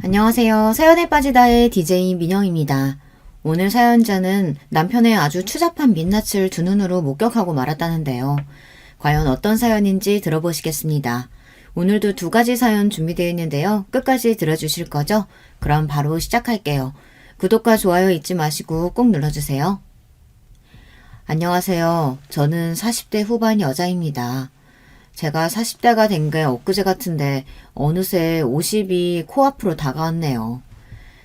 안녕하세요. 사연에 빠지다의 DJ 민영입니다. 오늘 사연자는 남편의 아주 추잡한 민낯을 두 눈으로 목격하고 말았다는데요. 과연 어떤 사연인지 들어보시겠습니다. 오늘도 두 가지 사연 준비되어 있는데요. 끝까지 들어주실 거죠? 그럼 바로 시작할게요. 구독과 좋아요 잊지 마시고 꼭 눌러주세요. 안녕하세요. 저는 40대 후반 여자입니다. 제가 40대가 된 게 엊그제 같은데 어느새 50이 코앞으로 다가왔네요.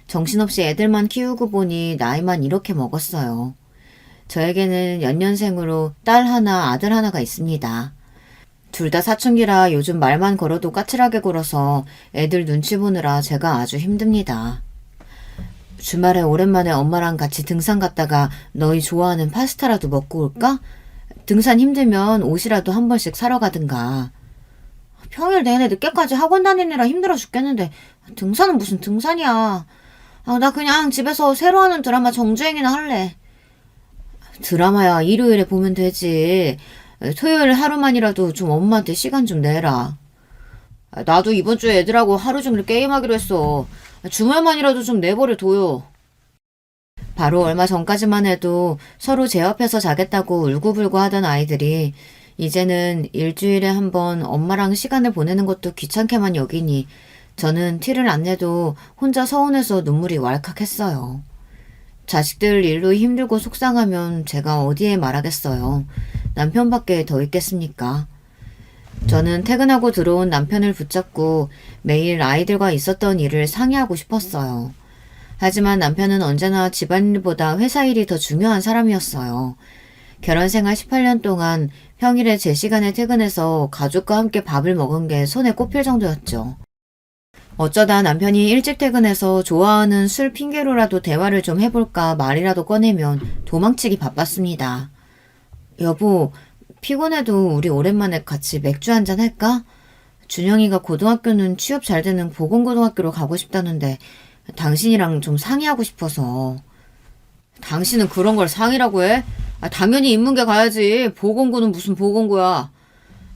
정신없이 애들만 키우고 보니 나이만 이렇게 먹었어요. 저에게는 연년생으로 딸 하나, 아들 하나가 있습니다. 둘 다 사춘기라 요즘 말만 걸어도 까칠하게 굴어서 애들 눈치 보느라 제가 아주 힘듭니다. 주말에 오랜만에 엄마랑 같이 등산 갔다가 너희 좋아하는 파스타라도 먹고 올까? 등산 힘들면 옷이라도 한 번씩 사러 가든가. 평일 내내 늦게까지 학원 다니느라 힘들어 죽겠는데 등산은 무슨 등산이야. 나 그냥 집에서 새로 하는 드라마 정주행이나 할래. 드라마야 일요일에 보면 되지. 토요일 하루만이라도 좀 엄마한테 시간 좀 내라. 나도 이번 주에 애들하고 하루 종일 게임하기로 했어. 주말만이라도 좀 내버려 둬요. 바로 얼마 전까지만 해도 서로 제 옆에서 자겠다고 울고불고 하던 아이들이 이제는 일주일에 한 번 엄마랑 시간을 보내는 것도 귀찮게만 여기니 저는 티를 안 내도 혼자 서운해서 눈물이 왈칵했어요. 자식들 일로 힘들고 속상하면 제가 어디에 말하겠어요. 남편밖에 더 있겠습니까? 저는 퇴근하고 들어온 남편을 붙잡고 매일 아이들과 있었던 일을 상의하고 싶었어요. 하지만 남편은 언제나 집안일보다 회사 일이 더 중요한 사람이었어요. 결혼 생활 18년 동안 평일에 제 시간에 퇴근해서 가족과 함께 밥을 먹은 게 손에 꼽힐 정도였죠. 어쩌다 남편이 일찍 퇴근해서 좋아하는 술 핑계로라도 대화를 좀 해볼까 말이라도 꺼내면 도망치기 바빴습니다. 여보, 피곤해도 우리 오랜만에 같이 맥주 한잔 할까? 준영이가 고등학교는 취업 잘 되는 보건고등학교로 가고 싶다는데 당신이랑 좀 상의하고 싶어서. 당신은 그런 걸 상의라고 해? 당연히 인문계 가야지. 보건고는 무슨 보건고야.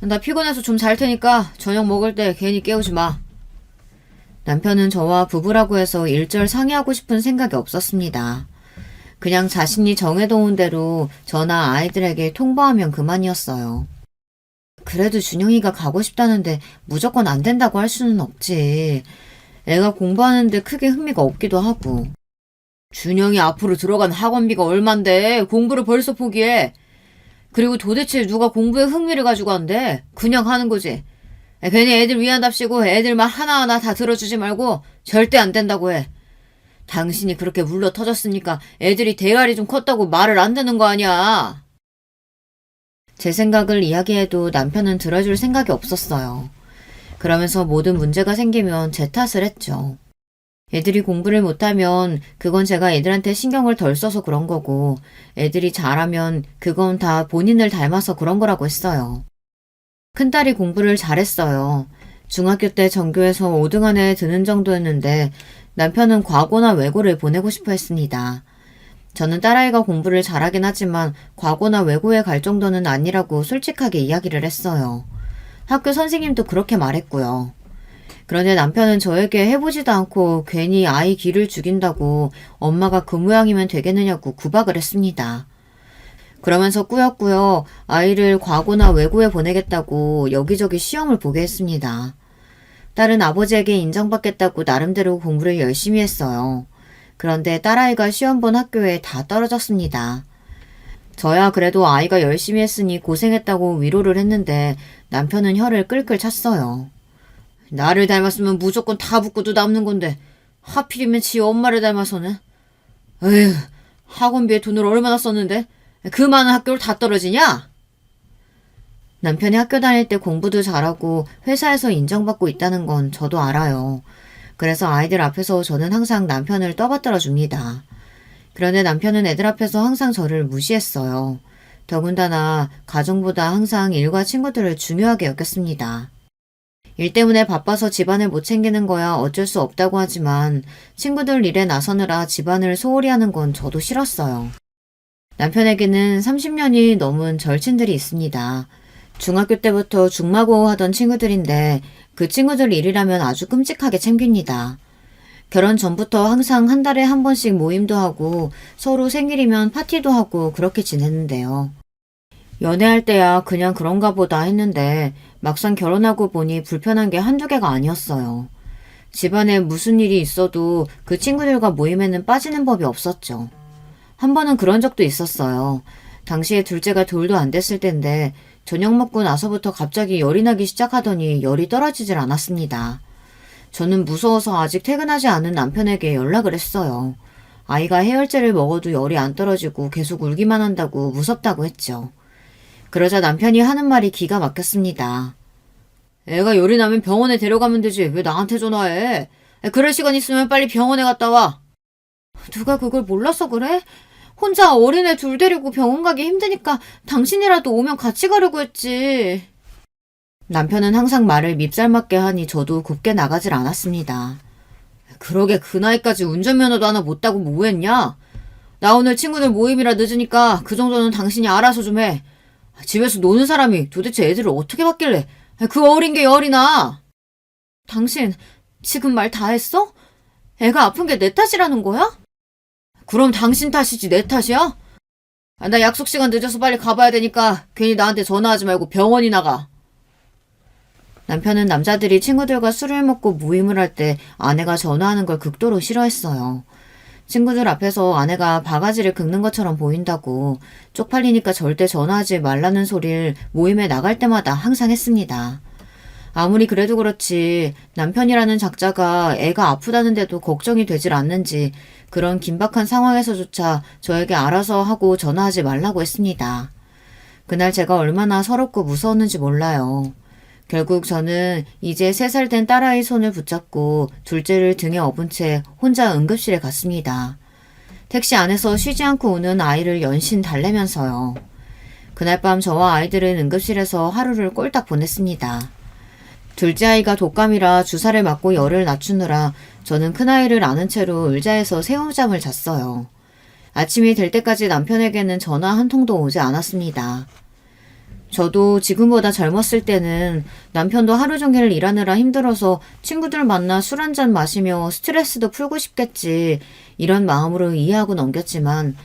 나 피곤해서 좀 잘 테니까 저녁 먹을 때 괜히 깨우지 마. 남편은 저와 부부라고 해서 일절 상의하고 싶은 생각이 없었습니다. 그냥 자신이 정해놓은 대로 저나 아이들에게 통보하면 그만이었어요. 그래도 준영이가 가고 싶다는데 무조건 안 된다고 할 수는 없지. 애가 공부하는데 크게 흥미가 없기도 하고. 준영이 앞으로 들어간 학원비가 얼만데 공부를 벌써 포기해. 그리고 도대체 누가 공부에 흥미를 가지고 한대? 그냥 하는 거지. 괜히 애들 위한답시고 애들 말 하나하나 다 들어주지 말고 절대 안 된다고 해. 당신이 그렇게 물러 터졌으니까 애들이 대가리 좀 컸다고 말을 안 듣는 거 아니야. 제 생각을 이야기해도 남편은 들어줄 생각이 없었어요. 그러면서 모든 문제가 생기면 제 탓을 했죠. 애들이 공부를 못하면 그건 제가 애들한테 신경을 덜 써서 그런 거고 애들이 잘하면 그건 다 본인을 닮아서 그런 거라고 했어요. 큰딸이 공부를 잘했어요. 중학교 때 전교에서 5등 안에 드는 정도였는데 남편은 과고나 외고를 보내고 싶어 했습니다. 저는 딸아이가 공부를 잘하긴 하지만 과고나 외고에 갈 정도는 아니라고 솔직하게 이야기를 했어요. 학교 선생님도 그렇게 말했고요. 그런데 남편은 저에게 해보지도 않고 괜히 아이 기를 죽인다고 엄마가 그 모양이면 되겠느냐고 구박을 했습니다. 그러면서 꾸역꾸역 아이를 과고나 외고에 보내겠다고 여기저기 시험을 보게 했습니다. 딸은 아버지에게 인정받겠다고 나름대로 공부를 열심히 했어요. 그런데 딸아이가 시험 본 학교에 다 떨어졌습니다. 저야 그래도 아이가 열심히 했으니 고생했다고 위로를 했는데 남편은 혀를 끌끌 찼어요. 나를 닮았으면 무조건 다 붙고도 남는 건데 하필이면 지 엄마를 닮아서는. 에휴, 학원비에 돈을 얼마나 썼는데 그 많은 학교를 다 떨어지냐? 남편이 학교 다닐 때 공부도 잘하고 회사에서 인정받고 있다는 건 저도 알아요. 그래서 아이들 앞에서 저는 항상 남편을 떠받들어 줍니다. 그런데 남편은 애들 앞에서 항상 저를 무시했어요. 더군다나 가정보다 항상 일과 친구들을 중요하게 여겼습니다. 일 때문에 바빠서 집안을 못 챙기는 거야 어쩔 수 없다고 하지만 친구들 일에 나서느라 집안을 소홀히 하는 건 저도 싫었어요. 남편에게는 30년이 넘은 절친들이 있습니다. 중학교 때부터 중마고 하던 친구들인데 그 친구들 일이라면 아주 끔찍하게 챙깁니다. 결혼 전부터 항상 한 달에 한 번씩 모임도 하고 서로 생일이면 파티도 하고 그렇게 지냈는데요. 연애할 때야 그냥 그런가 보다 했는데 막상 결혼하고 보니 불편한 게 한두 개가 아니었어요. 집안에 무슨 일이 있어도 그 친구들과 모임에는 빠지는 법이 없었죠. 한 번은 그런 적도 있었어요. 당시에 둘째가 돌도 안 됐을 때인데 저녁 먹고 나서부터 갑자기 열이 나기 시작하더니 열이 떨어지질 않았습니다. 저는 무서워서 아직 퇴근하지 않은 남편에게 연락을 했어요. 아이가 해열제를 먹어도 열이 안 떨어지고 계속 울기만 한다고 무섭다고 했죠. 그러자 남편이 하는 말이 기가 막혔습니다. 애가 열이 나면 병원에 데려가면 되지. 왜 나한테 전화해? 그럴 시간 있으면 빨리 병원에 갔다 와. 누가 그걸 몰라서 그래? 혼자 어린애 둘 데리고 병원 가기 힘드니까 당신이라도 오면 같이 가려고 했지. 남편은 항상 말을 밉살맞게 하니 저도 곱게 나가질 않았습니다. 그러게 그 나이까지 운전면허도 하나 못 따고 뭐 했냐? 나 오늘 친구들 모임이라 늦으니까 그 정도는 당신이 알아서 좀 해. 집에서 노는 사람이 도대체 애들을 어떻게 봤길래 그 어린 게 열이 나. 당신 지금 말 다 했어? 애가 아픈 게 내 탓이라는 거야? 그럼 당신 탓이지 내 탓이야? 나 약속 시간 늦어서 빨리 가봐야 되니까 괜히 나한테 전화하지 말고 병원이나 가. 남편은 남자들이 친구들과 술을 먹고 모임을 할 때 아내가 전화하는 걸 극도로 싫어했어요. 친구들 앞에서 아내가 바가지를 긁는 것처럼 보인다고 쪽팔리니까 절대 전화하지 말라는 소리를 모임에 나갈 때마다 항상 했습니다. 아무리 그래도 그렇지 남편이라는 작자가 애가 아프다는데도 걱정이 되질 않는지 그런 긴박한 상황에서조차 저에게 알아서 하고 전화하지 말라고 했습니다. 그날 제가 얼마나 서럽고 무서웠는지 몰라요. 결국 저는 이제 3살 된 딸아이 손을 붙잡고 둘째를 등에 업은 채 혼자 응급실에 갔습니다. 택시 안에서 쉬지 않고 우는 아이를 연신 달래면서요. 그날 밤 저와 아이들은 응급실에서 하루를 꼴딱 보냈습니다. 둘째 아이가 독감이라 주사를 맞고 열을 낮추느라 저는 큰아이를 안은 채로 의자에서 새움잠을 잤어요. 아침이 될 때까지 남편에게는 전화 한 통도 오지 않았습니다. 저도 지금보다 젊었을 때는 남편도 하루 종일 일하느라 힘들어서 친구들 만나 술 한잔 마시며 스트레스도 풀고 싶겠지 이런 마음으로 이해하고 넘겼지만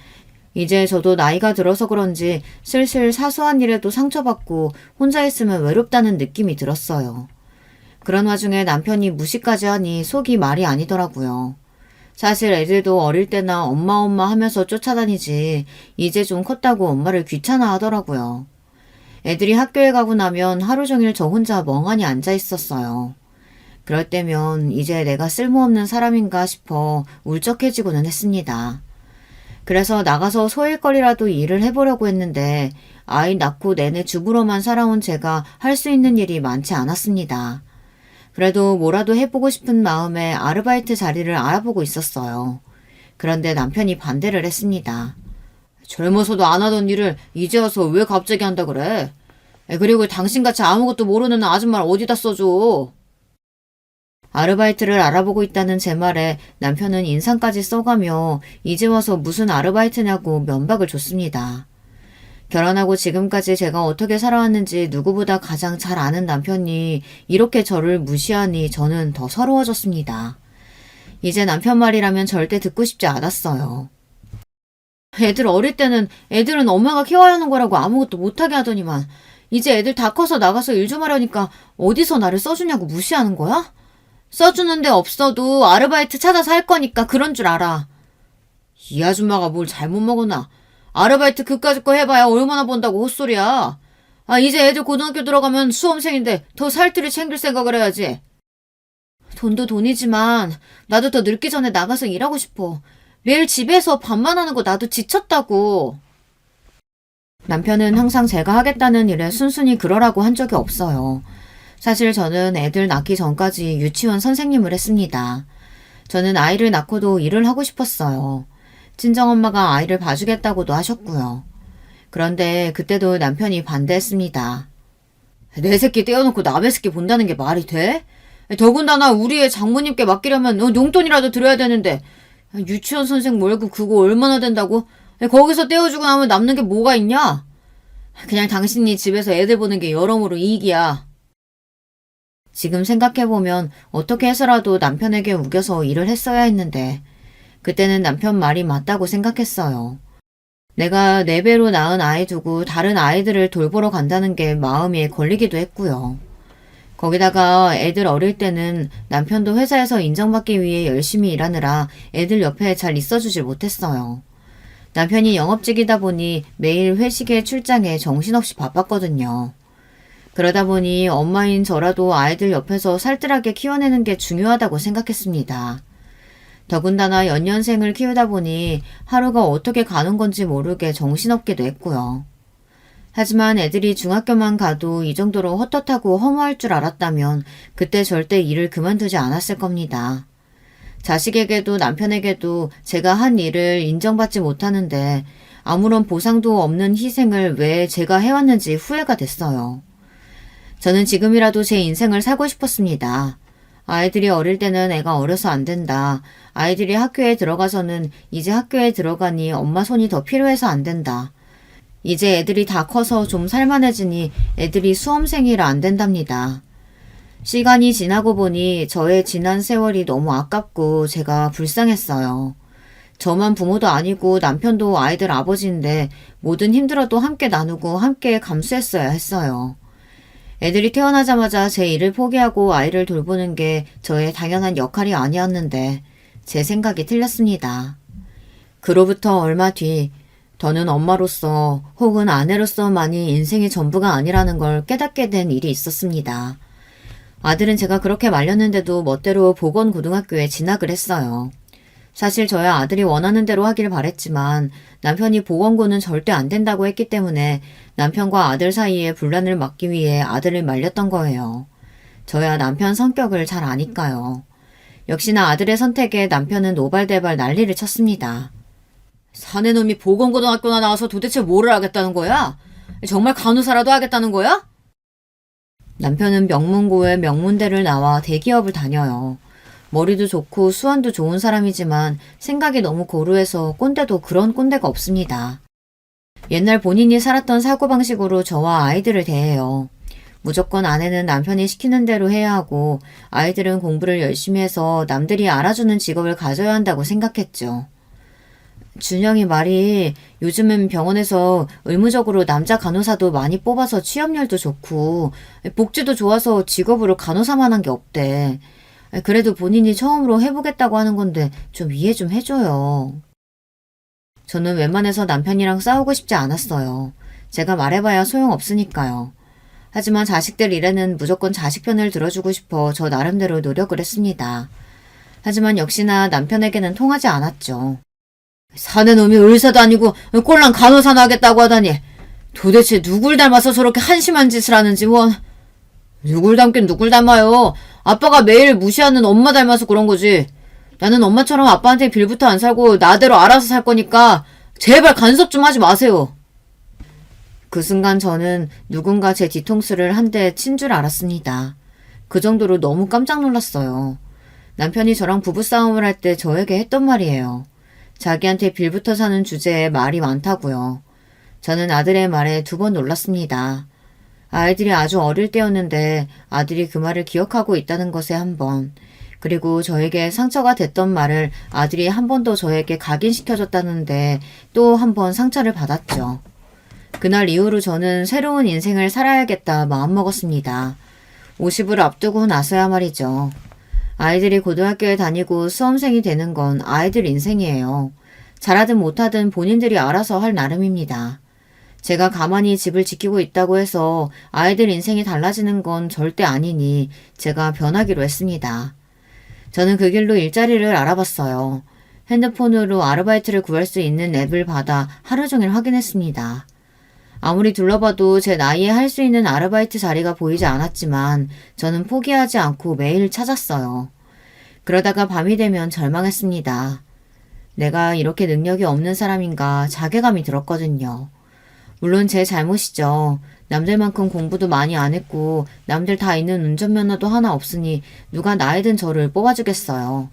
이제 저도 나이가 들어서 그런지 슬슬 사소한 일에도 상처받고 혼자 있으면 외롭다는 느낌이 들었어요. 그런 와중에 남편이 무시까지 하니 속이 말이 아니더라고요. 사실 애들도 어릴 때나 엄마 하면서 쫓아다니지 이제 좀 컸다고 엄마를 귀찮아 하더라고요. 애들이 학교에 가고 나면 하루 종일 저 혼자 멍하니 앉아 있었어요. 그럴 때면 이제 내가 쓸모없는 사람인가 싶어 울적해지고는 했습니다. 그래서 나가서 소일거리라도 일을 해보려고 했는데 아이 낳고 내내 주부로만 살아온 제가 할 수 있는 일이 많지 않았습니다. 그래도 뭐라도 해보고 싶은 마음에 아르바이트 자리를 알아보고 있었어요. 그런데 남편이 반대를 했습니다. 젊어서도 안 하던 일을 이제 와서 왜 갑자기 한다 그래? 그리고 당신같이 아무것도 모르는 아줌마를 어디다 써줘? 아르바이트를 알아보고 있다는 제 말에 남편은 인상까지 써가며 이제 와서 무슨 아르바이트냐고 면박을 줬습니다. 결혼하고 지금까지 제가 어떻게 살아왔는지 누구보다 가장 잘 아는 남편이 이렇게 저를 무시하니 저는 더 서러워졌습니다. 이제 남편 말이라면 절대 듣고 싶지 않았어요. 애들 어릴 때는 애들은 엄마가 키워야 하는 거라고 아무것도 못하게 하더니만 이제 애들 다 커서 나가서 일 좀 하려니까 어디서 나를 써주냐고 무시하는 거야? 써주는 데 없어도 아르바이트 찾아서 할 거니까 그런 줄 알아. 이 아줌마가 뭘 잘못 먹었나? 아르바이트 그까짓 거 해봐야 얼마나 번다고 헛소리야. 이제 애들 고등학교 들어가면 수험생인데 더 살뜰히 챙길 생각을 해야지. 돈도 돈이지만 나도 더 늙기 전에 나가서 일하고 싶어. 매일 집에서 밥만 하는 거 나도 지쳤다고. 남편은 항상 제가 하겠다는 일에 순순히 그러라고 한 적이 없어요. 사실 저는 애들 낳기 전까지 유치원 선생님을 했습니다. 저는 아이를 낳고도 일을 하고 싶었어요. 친정엄마가 아이를 봐주겠다고도 하셨고요. 그런데 그때도 남편이 반대했습니다. 내 새끼 떼어놓고 남의 새끼 본다는 게 말이 돼? 더군다나 우리 애 장모님께 맡기려면 용돈이라도 드려야 되는데 유치원 선생 월급 그거 얼마나 된다고? 거기서 떼어주고 나면 남는 게 뭐가 있냐? 그냥 당신이 집에서 애들 보는 게 여러모로 이익이야. 지금 생각해보면 어떻게 해서라도 남편에게 우겨서 일을 했어야 했는데 그때는 남편 말이 맞다고 생각했어요. 내가 4배로 낳은 아이 두고 다른 아이들을 돌보러 간다는 게 마음에 걸리기도 했고요. 거기다가 애들 어릴 때는 남편도 회사에서 인정받기 위해 열심히 일하느라 애들 옆에 잘 있어주질 못했어요. 남편이 영업직이다 보니 매일 회식에 출장에 정신없이 바빴거든요. 그러다 보니 엄마인 저라도 아이들 옆에서 살뜰하게 키워내는 게 중요하다고 생각했습니다. 더군다나 연년생을 키우다 보니 하루가 어떻게 가는 건지 모르게 정신없게도 했고요. 하지만 애들이 중학교만 가도 이 정도로 헛헛하고 허무할 줄 알았다면 그때 절대 일을 그만두지 않았을 겁니다. 자식에게도 남편에게도 제가 한 일을 인정받지 못하는데 아무런 보상도 없는 희생을 왜 제가 해왔는지 후회가 됐어요. 저는 지금이라도 제 인생을 살고 싶었습니다. 아이들이 어릴 때는 애가 어려서 안 된다. 아이들이 학교에 들어가서는 이제 학교에 들어가니 엄마 손이 더 필요해서 안 된다. 이제 애들이 다 커서 좀 살만해지니 애들이 수험생이라 안 된답니다. 시간이 지나고 보니 저의 지난 세월이 너무 아깝고 제가 불쌍했어요. 저만 부모도 아니고 남편도 아이들 아버지인데 뭐든 힘들어도 함께 나누고 함께 감수했어야 했어요. 애들이 태어나자마자 제 일을 포기하고 아이를 돌보는 게 저의 당연한 역할이 아니었는데 제 생각이 틀렸습니다. 그로부터 얼마 뒤 더는 엄마로서 혹은 아내로서만이 인생의 전부가 아니라는 걸 깨닫게 된 일이 있었습니다. 아들은 제가 그렇게 말렸는데도 멋대로 보건고등학교에 진학을 했어요. 사실 저야 아들이 원하는 대로 하길 바랬지만 남편이 보건고는 절대 안 된다고 했기 때문에 남편과 아들 사이에 분란을 막기 위해 아들을 말렸던 거예요. 저야 남편 성격을 잘 아니까요. 역시나 아들의 선택에 남편은 노발대발 난리를 쳤습니다. 사내놈이 보건고등학교나 나와서 도대체 뭐를 하겠다는 거야? 정말 간호사라도 하겠다는 거야? 남편은 명문고에 명문대를 나와 대기업을 다녀요. 머리도 좋고 수완도 좋은 사람이지만 생각이 너무 고루해서 꼰대도 그런 꼰대가 없습니다. 옛날 본인이 살았던 사고방식으로 저와 아이들을 대해요. 무조건 아내는 남편이 시키는 대로 해야 하고 아이들은 공부를 열심히 해서 남들이 알아주는 직업을 가져야 한다고 생각했죠. 준영이 말이 요즘은 병원에서 의무적으로 남자 간호사도 많이 뽑아서 취업률도 좋고 복지도 좋아서 직업으로 간호사만 한 게 없대. 그래도 본인이 처음으로 해보겠다고 하는 건데 좀 이해 좀 해줘요. 저는 웬만해서 남편이랑 싸우고 싶지 않았어요. 제가 말해봐야 소용없으니까요. 하지만 자식들 일에는 무조건 자식 편을 들어주고 싶어 저 나름대로 노력을 했습니다. 하지만 역시나 남편에게는 통하지 않았죠. 사내놈이 의사도 아니고 꼴랑 간호사나 하겠다고 하다니 도대체 누굴 닮아서 저렇게 한심한 짓을 하는지 원. 누굴 닮긴 누굴 닮아요. 아빠가 매일 무시하는 엄마 닮아서 그런 거지. 나는 엄마처럼 아빠한테 빌부터 안 살고 나대로 알아서 살 거니까 제발 간섭 좀 하지 마세요. 그 순간 저는 누군가 제 뒤통수를 한 대 친 줄 알았습니다. 그 정도로 너무 깜짝 놀랐어요. 남편이 저랑 부부싸움을 할 때 저에게 했던 말이에요. 자기한테 빌부터 사는 주제에 말이 많다고요. 저는 아들의 말에 2번 놀랐습니다. 아이들이 아주 어릴 때였는데 아들이 그 말을 기억하고 있다는 것에 1번, 그리고 저에게 상처가 됐던 말을 아들이 한 번 더 저에게 각인시켜줬다는데 또 1번 상처를 받았죠. 그날 이후로 저는 새로운 인생을 살아야겠다 마음먹었습니다. 50을 앞두고 나서야 말이죠. 아이들이 고등학교에 다니고 수험생이 되는 건 아이들 인생이에요. 잘하든 못하든 본인들이 알아서 할 나름입니다. 제가 가만히 집을 지키고 있다고 해서 아이들 인생이 달라지는 건 절대 아니니 제가 변하기로 했습니다. 저는 그 길로 일자리를 알아봤어요. 핸드폰으로 아르바이트를 구할 수 있는 앱을 받아 하루 종일 확인했습니다. 아무리 둘러봐도 제 나이에 할 수 있는 아르바이트 자리가 보이지 않았지만 저는 포기하지 않고 매일 찾았어요. 그러다가 밤이 되면 절망했습니다. 내가 이렇게 능력이 없는 사람인가 자괴감이 들었거든요. 물론 제 잘못이죠. 남들만큼 공부도 많이 안 했고 남들 다 있는 운전면허도 하나 없으니 누가 나이든 저를 뽑아주겠어요.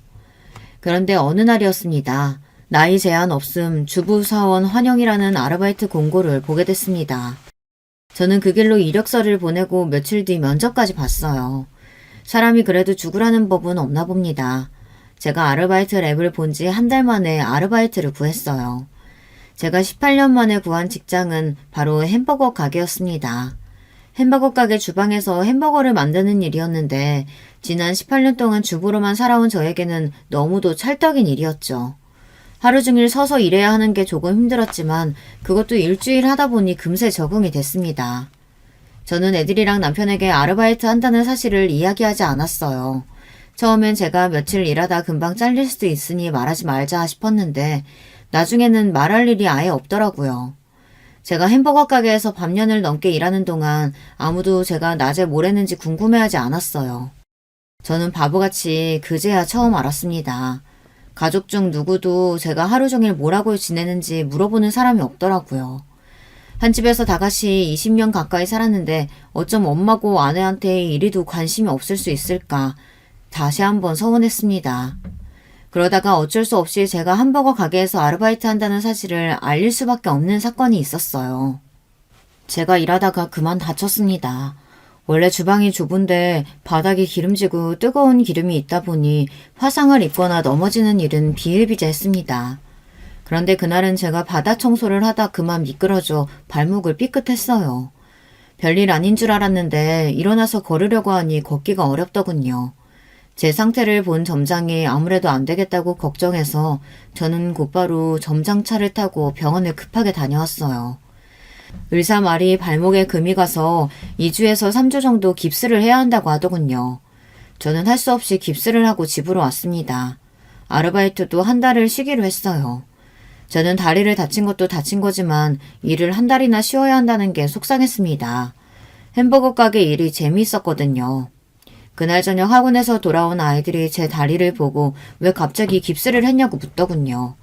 그런데 어느 날이었습니다. 나이 제한 없음 주부사원 환영이라는 아르바이트 공고를 보게 됐습니다. 저는 그 길로 이력서를 보내고 며칠 뒤 면접까지 봤어요. 사람이 그래도 죽으라는 법은 없나 봅니다. 제가 아르바이트 랩을 본 지 한 달 만에 아르바이트를 구했어요. 제가 18년 만에 구한 직장은 바로 햄버거 가게였습니다. 햄버거 가게 주방에서 햄버거를 만드는 일이었는데 지난 18년 동안 주부로만 살아온 저에게는 너무도 찰떡인 일이었죠. 하루 종일 서서 일해야 하는 게 조금 힘들었지만 그것도 일주일 하다 보니 금세 적응이 됐습니다. 저는 애들이랑 남편에게 아르바이트 한다는 사실을 이야기하지 않았어요. 처음엔 제가 며칠 일하다 금방 잘릴 수도 있으니 말하지 말자 싶었는데 나중에는 말할 일이 아예 없더라고요. 제가 햄버거 가게에서 반년을 넘게 일하는 동안 아무도 제가 낮에 뭘 했는지 궁금해하지 않았어요. 저는 바보같이 그제야 처음 알았습니다. 가족 중 누구도 제가 하루 종일 뭐라고 지내는지 물어보는 사람이 없더라고요. 한 집에서 다같이 20년 가까이 살았는데 어쩜 엄마고 아내한테 이리도 관심이 없을 수 있을까 다시 한번 서운했습니다. 그러다가 어쩔 수 없이 제가 햄버거 가게에서 아르바이트 한다는 사실을 알릴 수밖에 없는 사건이 있었어요. 제가 일하다가 그만 다쳤습니다. 원래 주방이 좁은데 바닥이 기름지고 뜨거운 기름이 있다 보니 화상을 입거나 넘어지는 일은 비일비재했습니다. 그런데 그날은 제가 바닥 청소를 하다 그만 미끄러져 발목을 삐끗했어요. 별일 아닌 줄 알았는데 일어나서 걸으려고 하니 걷기가 어렵더군요. 제 상태를 본 점장이 아무래도 안 되겠다고 걱정해서 저는 곧바로 점장차를 타고 병원을 급하게 다녀왔어요. 의사 말이 발목에 금이 가서 2주에서 3주 정도 깁스를 해야 한다고 하더군요. 저는 할 수 없이 깁스를 하고 집으로 왔습니다. 아르바이트도 한 달을 쉬기로 했어요. 저는 다리를 다친 것도 다친 거지만 일을 한 달이나 쉬어야 한다는 게 속상했습니다. 햄버거 가게 일이 재미있었거든요. 그날 저녁 학원에서 돌아온 아이들이 제 다리를 보고 왜 갑자기 깁스를 했냐고 묻더군요.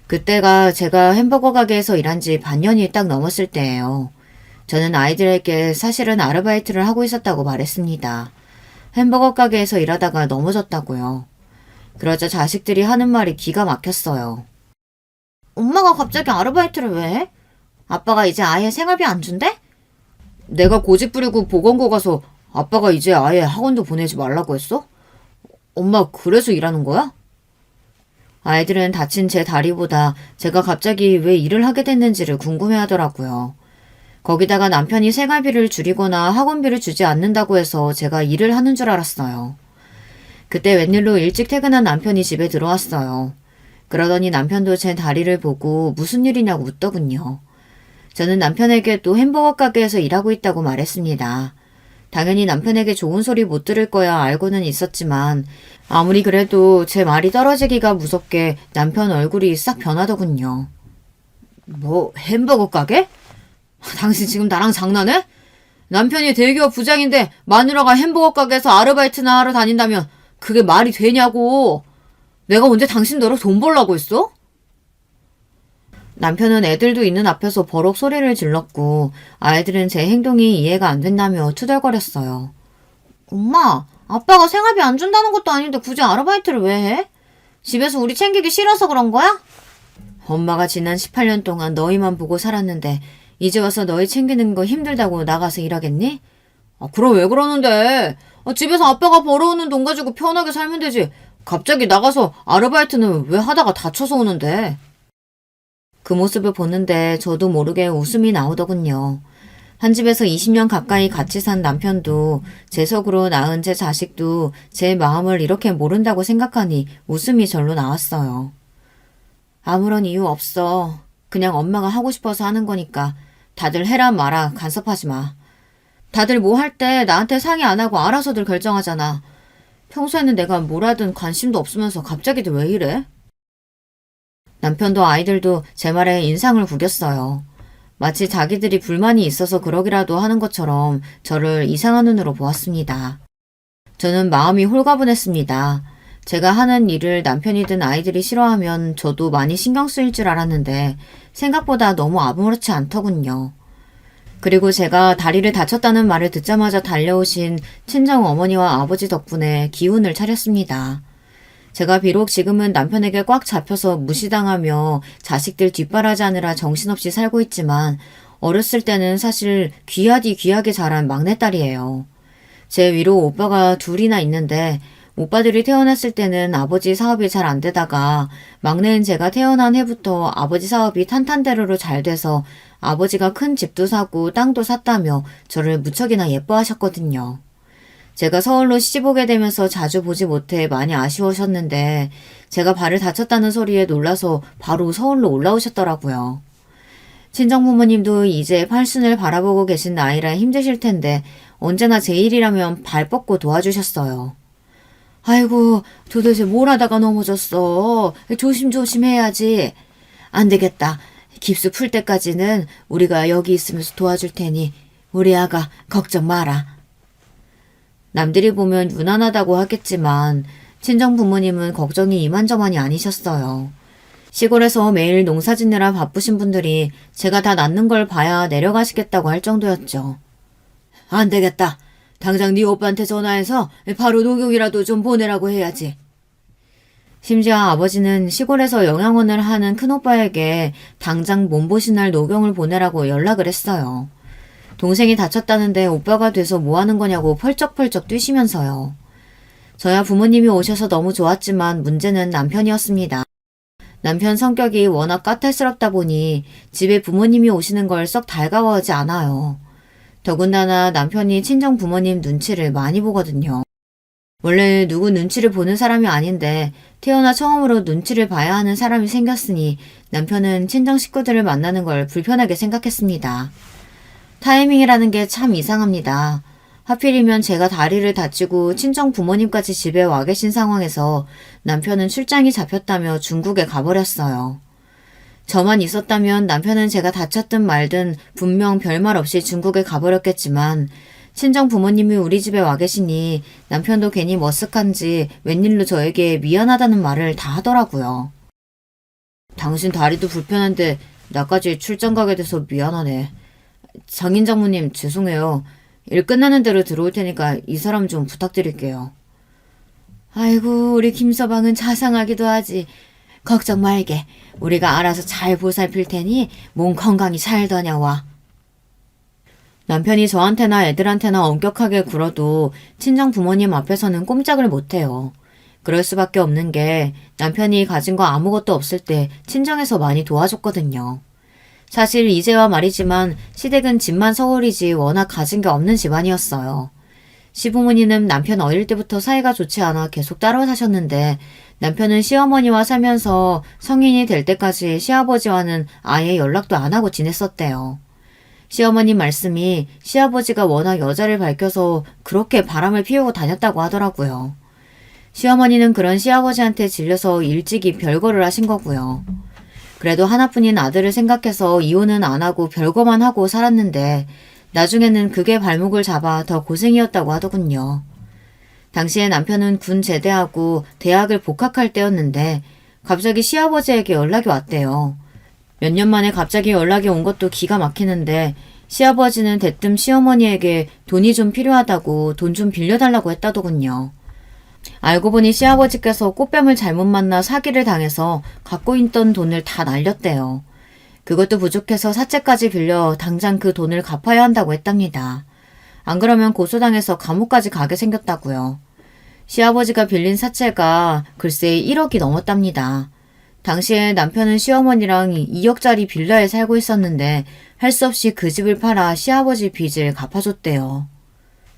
그때가 제가 햄버거 가게에서 일한 지 반년이 딱 넘었을 때예요. 저는 아이들에게 사실은 아르바이트를 하고 있었다고 말했습니다. 햄버거 가게에서 일하다가 넘어졌다고요. 그러자 자식들이 하는 말이 기가 막혔어요. 엄마가 갑자기 아르바이트를 왜 해? 아빠가 이제 아예 생활비 안 준대? 내가 고집 부리고 보건고 가서 아빠가 이제 아예 학원도 보내지 말라고 했어? 엄마 그래서 일하는 거야? 아이들은 다친 제 다리보다 제가 갑자기 왜 일을 하게 됐는지를 궁금해하더라고요. 거기다가 남편이 생활비를 줄이거나 학원비를 주지 않는다고 해서 제가 일을 하는 줄 알았어요. 그때 웬일로 일찍 퇴근한 남편이 집에 들어왔어요. 그러더니 남편도 제 다리를 보고 무슨 일이냐고 묻더군요. 저는 남편에게 또 햄버거 가게에서 일하고 있다고 말했습니다. 당연히 남편에게 좋은 소리 못 들을 거야 알고는 있었지만 아무리 그래도 제 말이 떨어지기가 무섭게 남편 얼굴이 싹 변하더군요. 뭐 햄버거 가게? 당신 지금 나랑 장난해? 남편이 대기업 부장인데 마누라가 햄버거 가게에서 아르바이트나 하러 다닌다면 그게 말이 되냐고. 내가 언제 당신 너로 돈 벌라고 했어? 남편은 애들도 있는 앞에서 버럭 소리를 질렀고 아이들은 제 행동이 이해가 안 된다며 투덜거렸어요. 엄마, 아빠가 생활비 안 준다는 것도 아닌데 굳이 아르바이트를 왜 해? 집에서 우리 챙기기 싫어서 그런 거야? 엄마가 지난 18년 동안 너희만 보고 살았는데 이제 와서 너희 챙기는 거 힘들다고 나가서 일하겠니? 그럼 왜 그러는데? 집에서 아빠가 벌어오는 돈 가지고 편하게 살면 되지. 갑자기 나가서 아르바이트는 왜 하다가 다쳐서 오는데? 그 모습을 보는데 저도 모르게 웃음이 나오더군요. 한 집에서 20년 가까이 같이 산 남편도 제 속으로 낳은 제 자식도 제 마음을 이렇게 모른다고 생각하니 웃음이 절로 나왔어요. 아무런 이유 없어. 그냥 엄마가 하고 싶어서 하는 거니까 다들 해라 마라 간섭하지 마. 다들 뭐 할 때 나한테 상의 안 하고 알아서들 결정하잖아. 평소에는 내가 뭘 하든 관심도 없으면서 갑자기도 왜 이래? 남편도 아이들도 제 말에 인상을 구겼어요. 마치 자기들이 불만이 있어서 그러기라도 하는 것처럼 저를 이상한 눈으로 보았습니다. 저는 마음이 홀가분했습니다. 제가 하는 일을 남편이든 아이들이 싫어하면 저도 많이 신경 쓰일 줄 알았는데 생각보다 너무 아무렇지 않더군요. 그리고 제가 다리를 다쳤다는 말을 듣자마자 달려오신 친정 어머니와 아버지 덕분에 기운을 차렸습니다. 제가 비록 지금은 남편에게 꽉 잡혀서 무시당하며 자식들 뒷바라지하느라 정신없이 살고 있지만 어렸을 때는 사실 귀하디 귀하게 자란 막내딸이에요. 제 위로 오빠가 둘이나 있는데 오빠들이 태어났을 때는 아버지 사업이 잘 안 되다가 막내인 제가 태어난 해부터 아버지 사업이 탄탄대로로 잘 돼서 아버지가 큰 집도 사고 땅도 샀다며 저를 무척이나 예뻐하셨거든요. 제가 서울로 시집 오게 되면서 자주 보지 못해 많이 아쉬우셨는데 제가 발을 다쳤다는 소리에 놀라서 바로 서울로 올라오셨더라고요. 친정부모님도 이제 팔순을 바라보고 계신 나이라 힘드실 텐데 언제나 제 일이라면 발 뻗고 도와주셨어요. 아이고, 도대체 뭘 하다가 넘어졌어. 조심조심 해야지. 안 되겠다. 깁스 풀 때까지는 우리가 여기 있으면서 도와줄 테니 우리 아가 걱정 마라. 남들이 보면 유난하다고 하겠지만 친정 부모님은 걱정이 이만저만이 아니셨어요. 시골에서 매일 농사 짓느라 바쁘신 분들이 제가 다 낫는 걸 봐야 내려가시겠다고 할 정도였죠. 안 되겠다. 당장 네 오빠한테 전화해서 바로 녹용이라도 좀 보내라고 해야지. 심지어 아버지는 시골에서 영양원을 하는 큰오빠에게 당장 몸보신할 녹용을 보내라고 연락을 했어요. 동생이 다쳤다는데 오빠가 돼서 뭐 하는 거냐고 펄쩍펄쩍 뛰시면서요. 저야 부모님이 오셔서 너무 좋았지만 문제는 남편이었습니다. 남편 성격이 워낙 까탈스럽다 보니 집에 부모님이 오시는 걸 썩 달가워하지 않아요. 더군다나 남편이 친정 부모님 눈치를 많이 보거든요. 원래 누구 눈치를 보는 사람이 아닌데 태어나 처음으로 눈치를 봐야 하는 사람이 생겼으니 남편은 친정 식구들을 만나는 걸 불편하게 생각했습니다. 타이밍이라는 게 참 이상합니다. 하필이면 제가 다리를 다치고 친정 부모님까지 집에 와 계신 상황에서 남편은 출장이 잡혔다며 중국에 가버렸어요. 저만 있었다면 남편은 제가 다쳤든 말든 분명 별말 없이 중국에 가버렸겠지만 친정 부모님이 우리 집에 와 계시니 남편도 괜히 머쓱한지 웬일로 저에게 미안하다는 말을 다 하더라고요. 당신 다리도 불편한데 나까지 출장 가게 돼서 미안하네. 장인 장모님 죄송해요. 일 끝나는 대로 들어올 테니까 이 사람 좀 부탁드릴게요. 아이고 우리 김서방은 자상하기도 하지. 걱정 말게. 우리가 알아서 잘 보살필 테니 몸 건강히 잘 다녀와. 남편이 저한테나 애들한테나 엄격하게 굴어도 친정 부모님 앞에서는 꼼짝을 못해요. 그럴 수밖에 없는 게 남편이 가진 거 아무것도 없을 때 친정에서 많이 도와줬거든요. 사실 이제와 말이지만 시댁은 집만 서울이지 워낙 가진 게 없는 집안이었어요. 시부모님은 남편 어릴 때부터 사이가 좋지 않아 계속 따로 사셨는데 남편은 시어머니와 살면서 성인이 될 때까지 시아버지와는 아예 연락도 안 하고 지냈었대요. 시어머님 말씀이 시아버지가 워낙 여자를 밝혀서 그렇게 바람을 피우고 다녔다고 하더라고요. 시어머니는 그런 시아버지한테 질려서 일찍이 별거를 하신 거고요. 그래도 하나뿐인 아들을 생각해서 이혼은 안 하고 별거만 하고 살았는데 나중에는 그게 발목을 잡아 더 고생이었다고 하더군요. 당시에 남편은 군 제대하고 대학을 복학할 때였는데 갑자기 시아버지에게 연락이 왔대요. 몇 년 만에 갑자기 연락이 온 것도 기가 막히는데 시아버지는 대뜸 시어머니에게 돈이 좀 필요하다고 돈 좀 빌려달라고 했다더군요. 알고 보니 시아버지께서 꽃뱀을 잘못 만나 사기를 당해서 갖고 있던 돈을 다 날렸대요. 그것도 부족해서 사채까지 빌려 당장 그 돈을 갚아야 한다고 했답니다. 안 그러면 고소당해서 감옥까지 가게 생겼다고요. 시아버지가 빌린 사채가 글쎄 1억이 넘었답니다. 당시에 남편은 시어머니랑 2억짜리 빌라에 살고 있었는데 할 수 없이 그 집을 팔아 시아버지 빚을 갚아줬대요.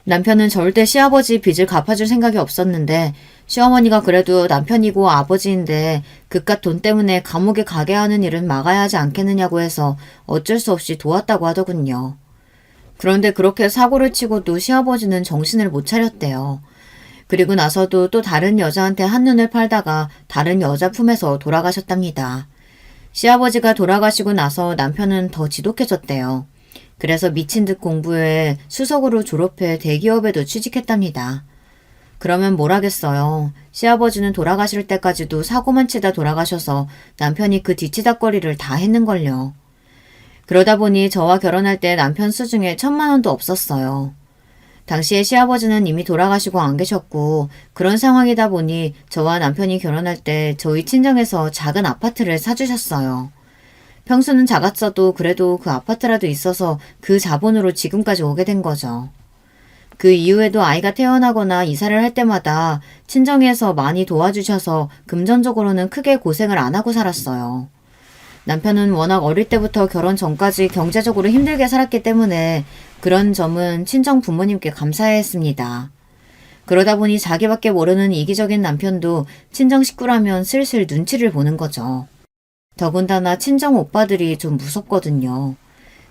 남편은 절대 시아버지 빚을 갚아줄 생각이 없었는데 시어머니가 그래도 남편이고 아버지인데 그깟 돈 때문에 감옥에 가게 하는 일은 막아야 하지 않겠느냐고 해서 어쩔 수 없이 도왔다고 하더군요. 그런데 그렇게 사고를 치고도 시아버지는 정신을 못 차렸대요. 그리고 나서도 또 다른 여자한테 한눈을 팔다가 다른 여자 품에서 돌아가셨답니다. 시아버지가 돌아가시고 나서 남편은 더 지독해졌대요. 그래서 미친 듯 공부해 수석으로 졸업해 대기업에도 취직했답니다. 그러면 뭘 하겠어요. 시아버지는 돌아가실 때까지도 사고만 치다 돌아가셔서 남편이 그 뒤치다꺼리를 다 했는걸요. 그러다 보니 저와 결혼할 때 남편 수중에 1,000만 원도 없었어요. 당시에 시아버지는 이미 돌아가시고 안 계셨고 그런 상황이다 보니 저와 남편이 결혼할 때 저희 친정에서 작은 아파트를 사주셨어요. 평수는 작았어도 그래도 그 아파트라도 있어서 그 자본으로 지금까지 오게 된 거죠. 그 이후에도 아이가 태어나거나 이사를 할 때마다 친정에서 많이 도와주셔서 금전적으로는 크게 고생을 안 하고 살았어요. 남편은 워낙 어릴 때부터 결혼 전까지 경제적으로 힘들게 살았기 때문에 그런 점은 친정 부모님께 감사해야 했습니다. 그러다 보니 자기밖에 모르는 이기적인 남편도 친정 식구라면 슬슬 눈치를 보는 거죠. 더군다나 친정 오빠들이 좀 무섭거든요.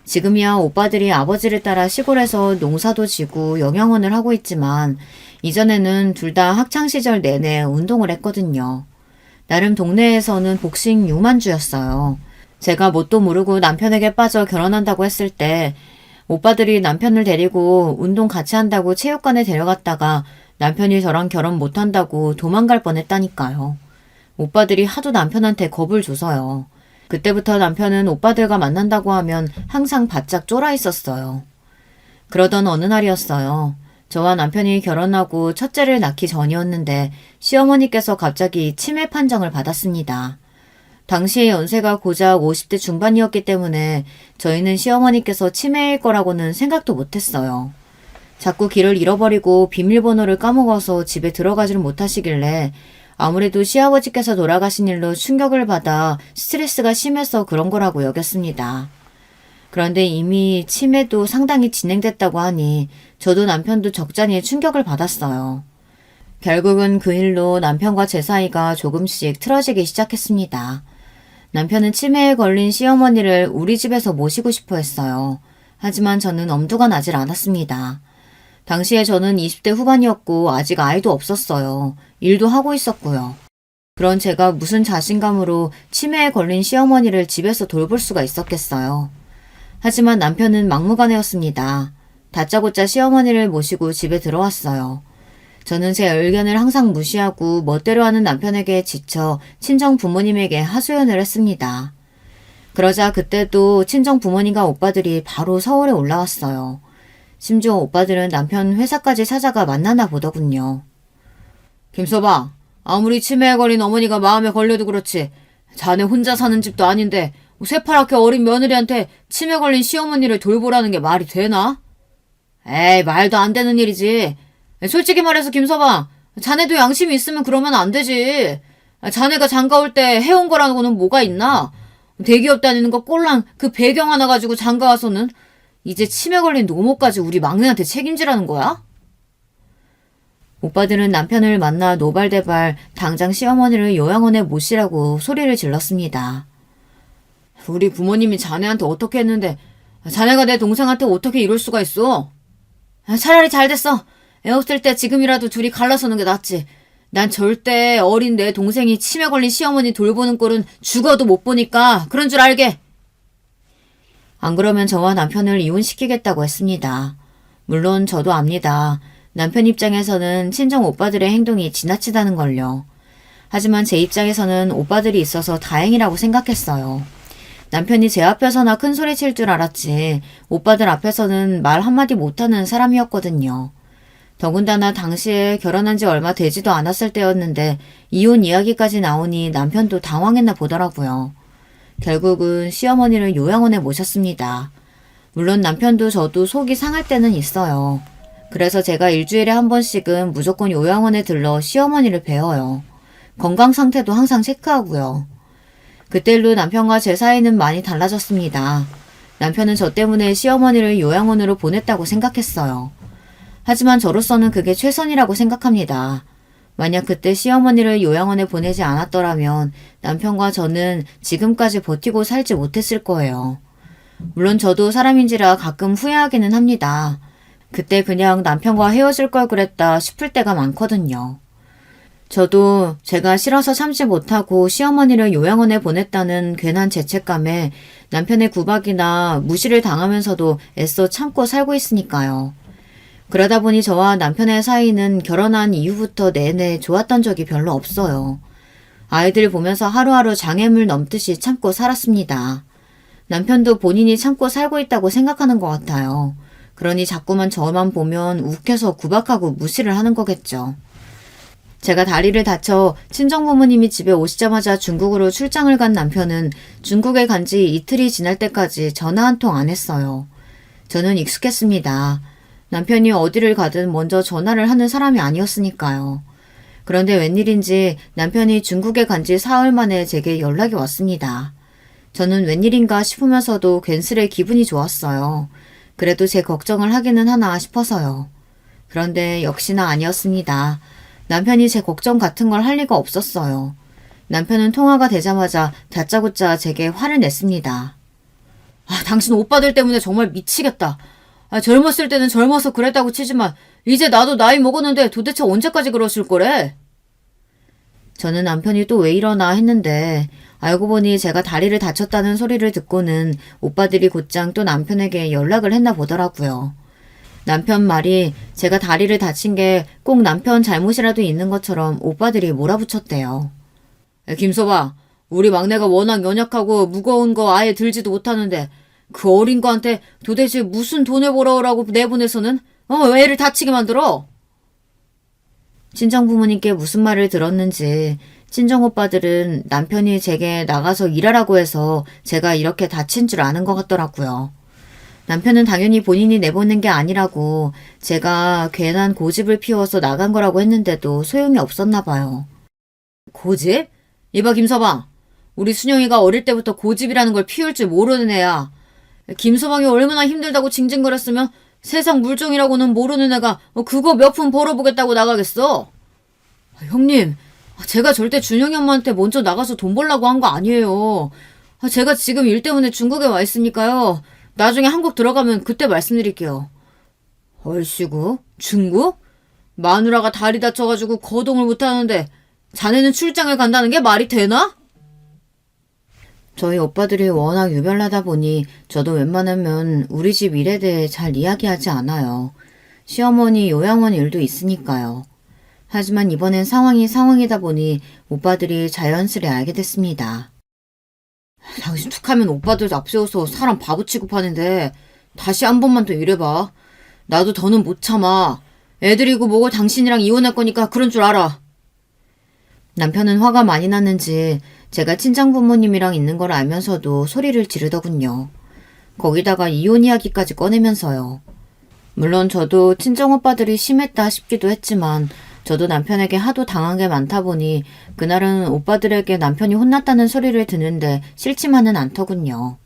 지금이야 오빠들이 아버지를 따라 시골에서 농사도 지고 영양원을 하고 있지만 이전에는 둘 다 학창시절 내내 운동을 했거든요. 나름 동네에서는 복싱 유만주였어요. 제가 뭣도 모르고 남편에게 빠져 결혼한다고 했을 때 오빠들이 남편을 데리고 운동 같이 한다고 체육관에 데려갔다가 남편이 저랑 결혼 못한다고 도망갈 뻔했다니까요. 오빠들이 하도 남편한테 겁을 줘서요. 그때부터 남편은 오빠들과 만난다고 하면 항상 바짝 쫄아 있었어요. 그러던 어느 날이었어요. 저와 남편이 결혼하고 첫째를 낳기 전이었는데 시어머니께서 갑자기 치매 판정을 받았습니다. 당시의 연세가 고작 50대 중반이었기 때문에 저희는 시어머니께서 치매일 거라고는 생각도 못했어요. 자꾸 길을 잃어버리고 비밀번호를 까먹어서 집에 들어가지를 못하시길래 아무래도 시아버지께서 돌아가신 일로 충격을 받아 스트레스가 심해서 그런 거라고 여겼습니다. 그런데 이미 치매도 상당히 진행됐다고 하니 저도 남편도 적잖이 충격을 받았어요. 결국은 그 일로 남편과 제 사이가 조금씩 틀어지기 시작했습니다. 남편은 치매에 걸린 시어머니를 우리 집에서 모시고 싶어 했어요. 하지만 저는 엄두가 나질 않았습니다. 당시에 저는 20대 후반이었고 아직 아이도 없었어요. 일도 하고 있었고요. 그런 제가 무슨 자신감으로 치매에 걸린 시어머니를 집에서 돌볼 수가 있었겠어요. 하지만 남편은 막무가내였습니다. 다짜고짜 시어머니를 모시고 집에 들어왔어요. 저는 제 의견을 항상 무시하고 멋대로 하는 남편에게 지쳐 친정 부모님에게 하소연을 했습니다. 그러자 그때도 친정 부모님과 오빠들이 바로 서울에 올라왔어요. 심지어 오빠들은 남편 회사까지 찾아가 만나나 보더군요. 김서방, 아무리 치매에 걸린 어머니가 마음에 걸려도 그렇지 자네 혼자 사는 집도 아닌데 새파랗게 어린 며느리한테 치매 걸린 시어머니를 돌보라는 게 말이 되나? 에이, 말도 안 되는 일이지. 솔직히 말해서 김서방, 자네도 양심이 있으면 그러면 안 되지. 자네가 장가올 때 해온 거라고는 뭐가 있나? 대기업 다니는 거 꼴랑 그 배경 하나 가지고 장가와서는 이제 치매 걸린 노모까지 우리 막내한테 책임지라는 거야? 오빠들은 남편을 만나 노발대발 당장 시어머니를 요양원에 모시라고 소리를 질렀습니다. 우리 부모님이 자네한테 어떻게 했는데 자네가 내 동생한테 어떻게 이럴 수가 있어? 차라리 잘 됐어. 애 없을 때 지금이라도 둘이 갈라서는 게 낫지. 난 절대 어린 내 동생이 치매 걸린 시어머니 돌보는 꼴은 죽어도 못 보니까 그런 줄 알게. 안 그러면 저와 남편을 이혼시키겠다고 했습니다. 물론 저도 압니다. 남편 입장에서는 친정 오빠들의 행동이 지나치다는 걸요. 하지만 제 입장에서는 오빠들이 있어서 다행이라고 생각했어요. 남편이 제 앞에서나 큰 소리 칠 줄 알았지 오빠들 앞에서는 말 한마디 못하는 사람이었거든요. 더군다나 당시에 결혼한 지 얼마 되지도 않았을 때였는데 이혼 이야기까지 나오니 남편도 당황했나 보더라고요. 결국은 시어머니를 요양원에 모셨습니다. 물론 남편도 저도 속이 상할 때는 있어요. 그래서 제가 일주일에 한 번씩은 무조건 요양원에 들러 시어머니를 뵈어요. 건강 상태도 항상 체크하고요. 그때 일로 남편과 제 사이는 많이 달라졌습니다. 남편은 저 때문에 시어머니를 요양원으로 보냈다고 생각했어요. 하지만 저로서는 그게 최선이라고 생각합니다. 만약 그때 시어머니를 요양원에 보내지 않았더라면 남편과 저는 지금까지 버티고 살지 못했을 거예요. 물론 저도 사람인지라 가끔 후회하기는 합니다. 그때 그냥 남편과 헤어질 걸 그랬다 싶을 때가 많거든요. 저도 제가 싫어서 참지 못하고 시어머니를 요양원에 보냈다는 괜한 죄책감에 남편의 구박이나 무시를 당하면서도 애써 참고 살고 있으니까요. 그러다 보니 저와 남편의 사이는 결혼한 이후부터 내내 좋았던 적이 별로 없어요. 아이들 보면서 하루하루 장애물 넘듯이 참고 살았습니다. 남편도 본인이 참고 살고 있다고 생각하는 것 같아요. 그러니 자꾸만 저만 보면 욱해서 구박하고 무시를 하는 거겠죠. 제가 다리를 다쳐 친정부모님이 집에 오시자마자 중국으로 출장을 간 남편은 중국에 간 지 이틀이 지날 때까지 전화 한 통 안 했어요. 저는 익숙했습니다. 남편이 어디를 가든 먼저 전화를 하는 사람이 아니었으니까요. 그런데 웬일인지 남편이 중국에 간 지 사흘 만에 제게 연락이 왔습니다. 저는 웬일인가 싶으면서도 괜스레 기분이 좋았어요. 그래도 제 걱정을 하기는 하나 싶어서요. 그런데 역시나 아니었습니다. 남편이 제 걱정 같은 걸 할 리가 없었어요. 남편은 통화가 되자마자 다짜고짜 제게 화를 냈습니다. 당신 오빠들 때문에 정말 미치겠다. 젊었을 때는 젊어서 그랬다고 치지만 이제 나도 나이 먹었는데 도대체 언제까지 그러실 거래? 저는 남편이 또 왜 이러나 했는데 알고 보니 제가 다리를 다쳤다는 소리를 듣고는 오빠들이 곧장 또 남편에게 연락을 했나 보더라고요. 남편 말이 제가 다리를 다친 게 꼭 남편 잘못이라도 있는 것처럼 오빠들이 몰아붙였대요. 김서방, 우리 막내가 워낙 연약하고 무거운 거 아예 들지도 못하는데 그 어린 거한테 도대체 무슨 돈을 벌어오라고 내보내서는 왜 애를 다치게 만들어? 친정 부모님께 무슨 말을 들었는지 친정 오빠들은 남편이 제게 나가서 일하라고 해서 제가 이렇게 다친 줄 아는 것 같더라고요. 남편은 당연히 본인이 내보낸 게 아니라고 제가 괜한 고집을 피워서 나간 거라고 했는데도 소용이 없었나 봐요. 고집? 이봐 김서방, 우리 순영이가 어릴 때부터 고집이라는 걸 피울 줄 모르는 애야. 김서방이 얼마나 힘들다고 징징거렸으면 세상 물정이라고는 모르는 애가 그거 몇 푼 벌어보겠다고 나가겠어? 형님, 제가 절대 준영이 엄마한테 먼저 나가서 돈 벌라고 한 거 아니에요. 제가 지금 일 때문에 중국에 와 있으니까요. 나중에 한국 들어가면 그때 말씀드릴게요. 얼씨구, 중국? 마누라가 다리 다쳐가지고 거동을 못하는데 자네는 출장을 간다는 게 말이 되나? 저희 오빠들이 워낙 유별나다 보니 저도 웬만하면 우리 집 일에 대해 잘 이야기하지 않아요. 시어머니 요양원 일도 있으니까요. 하지만 이번엔 상황이 상황이다 보니 오빠들이 자연스레 알게 됐습니다. 당신 툭하면 오빠들 앞세워서 사람 바보 취급하는데 다시 한 번만 더 이래봐. 나도 더는 못 참아. 애들이고 뭐고 당신이랑 이혼할 거니까 그런 줄 알아. 남편은 화가 많이 났는지 제가 친정 부모님이랑 있는 걸 알면서도 소리를 지르더군요. 거기다가 이혼 이야기까지 꺼내면서요. 물론 저도 친정 오빠들이 심했다 싶기도 했지만 저도 남편에게 하도 당한 게 많다 보니 그날은 오빠들에게 남편이 혼났다는 소리를 듣는데 싫지만은 않더군요.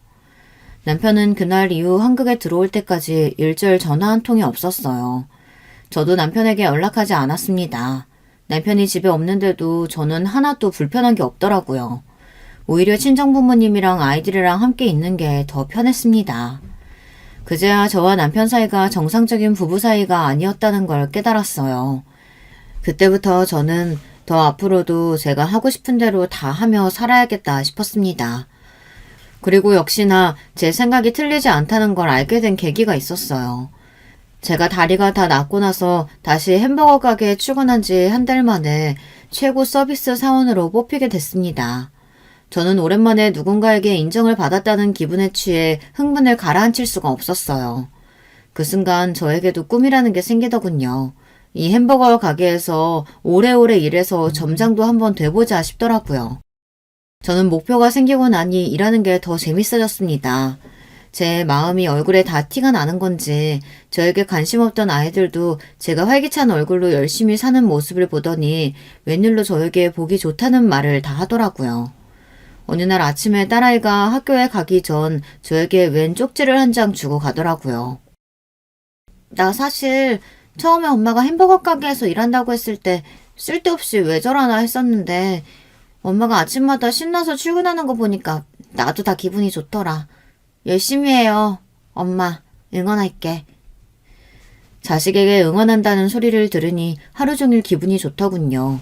남편은 그날 이후 한국에 들어올 때까지 일절 전화 한 통이 없었어요. 저도 남편에게 연락하지 않았습니다. 남편이 집에 없는데도 저는 하나도 불편한 게 없더라고요. 오히려 친정부모님이랑 아이들이랑 함께 있는 게 더 편했습니다. 그제야 저와 남편 사이가 정상적인 부부 사이가 아니었다는 걸 깨달았어요. 그때부터 저는 더 앞으로도 제가 하고 싶은 대로 다 하며 살아야겠다 싶었습니다. 그리고 역시나 제 생각이 틀리지 않다는 걸 알게 된 계기가 있었어요. 제가 다리가 다 낫고 나서 다시 햄버거 가게에 출근한 지 한 달 만에 최고 서비스 사원으로 뽑히게 됐습니다. 저는 오랜만에 누군가에게 인정을 받았다는 기분에 취해 흥분을 가라앉힐 수가 없었어요. 그 순간 저에게도 꿈이라는 게 생기더군요. 이 햄버거 가게에서 오래오래 일해서 점장도 한번 돼보자 싶더라고요. 저는 목표가 생기고 나니 일하는 게 더 재밌어졌습니다. 제 마음이 얼굴에 다 티가 나는 건지 저에게 관심 없던 아이들도 제가 활기찬 얼굴로 열심히 사는 모습을 보더니 웬일로 저에게 보기 좋다는 말을 다 하더라고요. 어느 날 아침에 딸아이가 학교에 가기 전 저에게 웬 쪽지를 한 장 주고 가더라고요. 나 사실 처음에 엄마가 햄버거 가게에서 일한다고 했을 때 쓸데없이 왜 저러나 했었는데 엄마가 아침마다 신나서 출근하는 거 보니까 나도 다 기분이 좋더라. 열심히 해요. 엄마, 응원할게. 자식에게 응원한다는 소리를 들으니 하루 종일 기분이 좋더군요.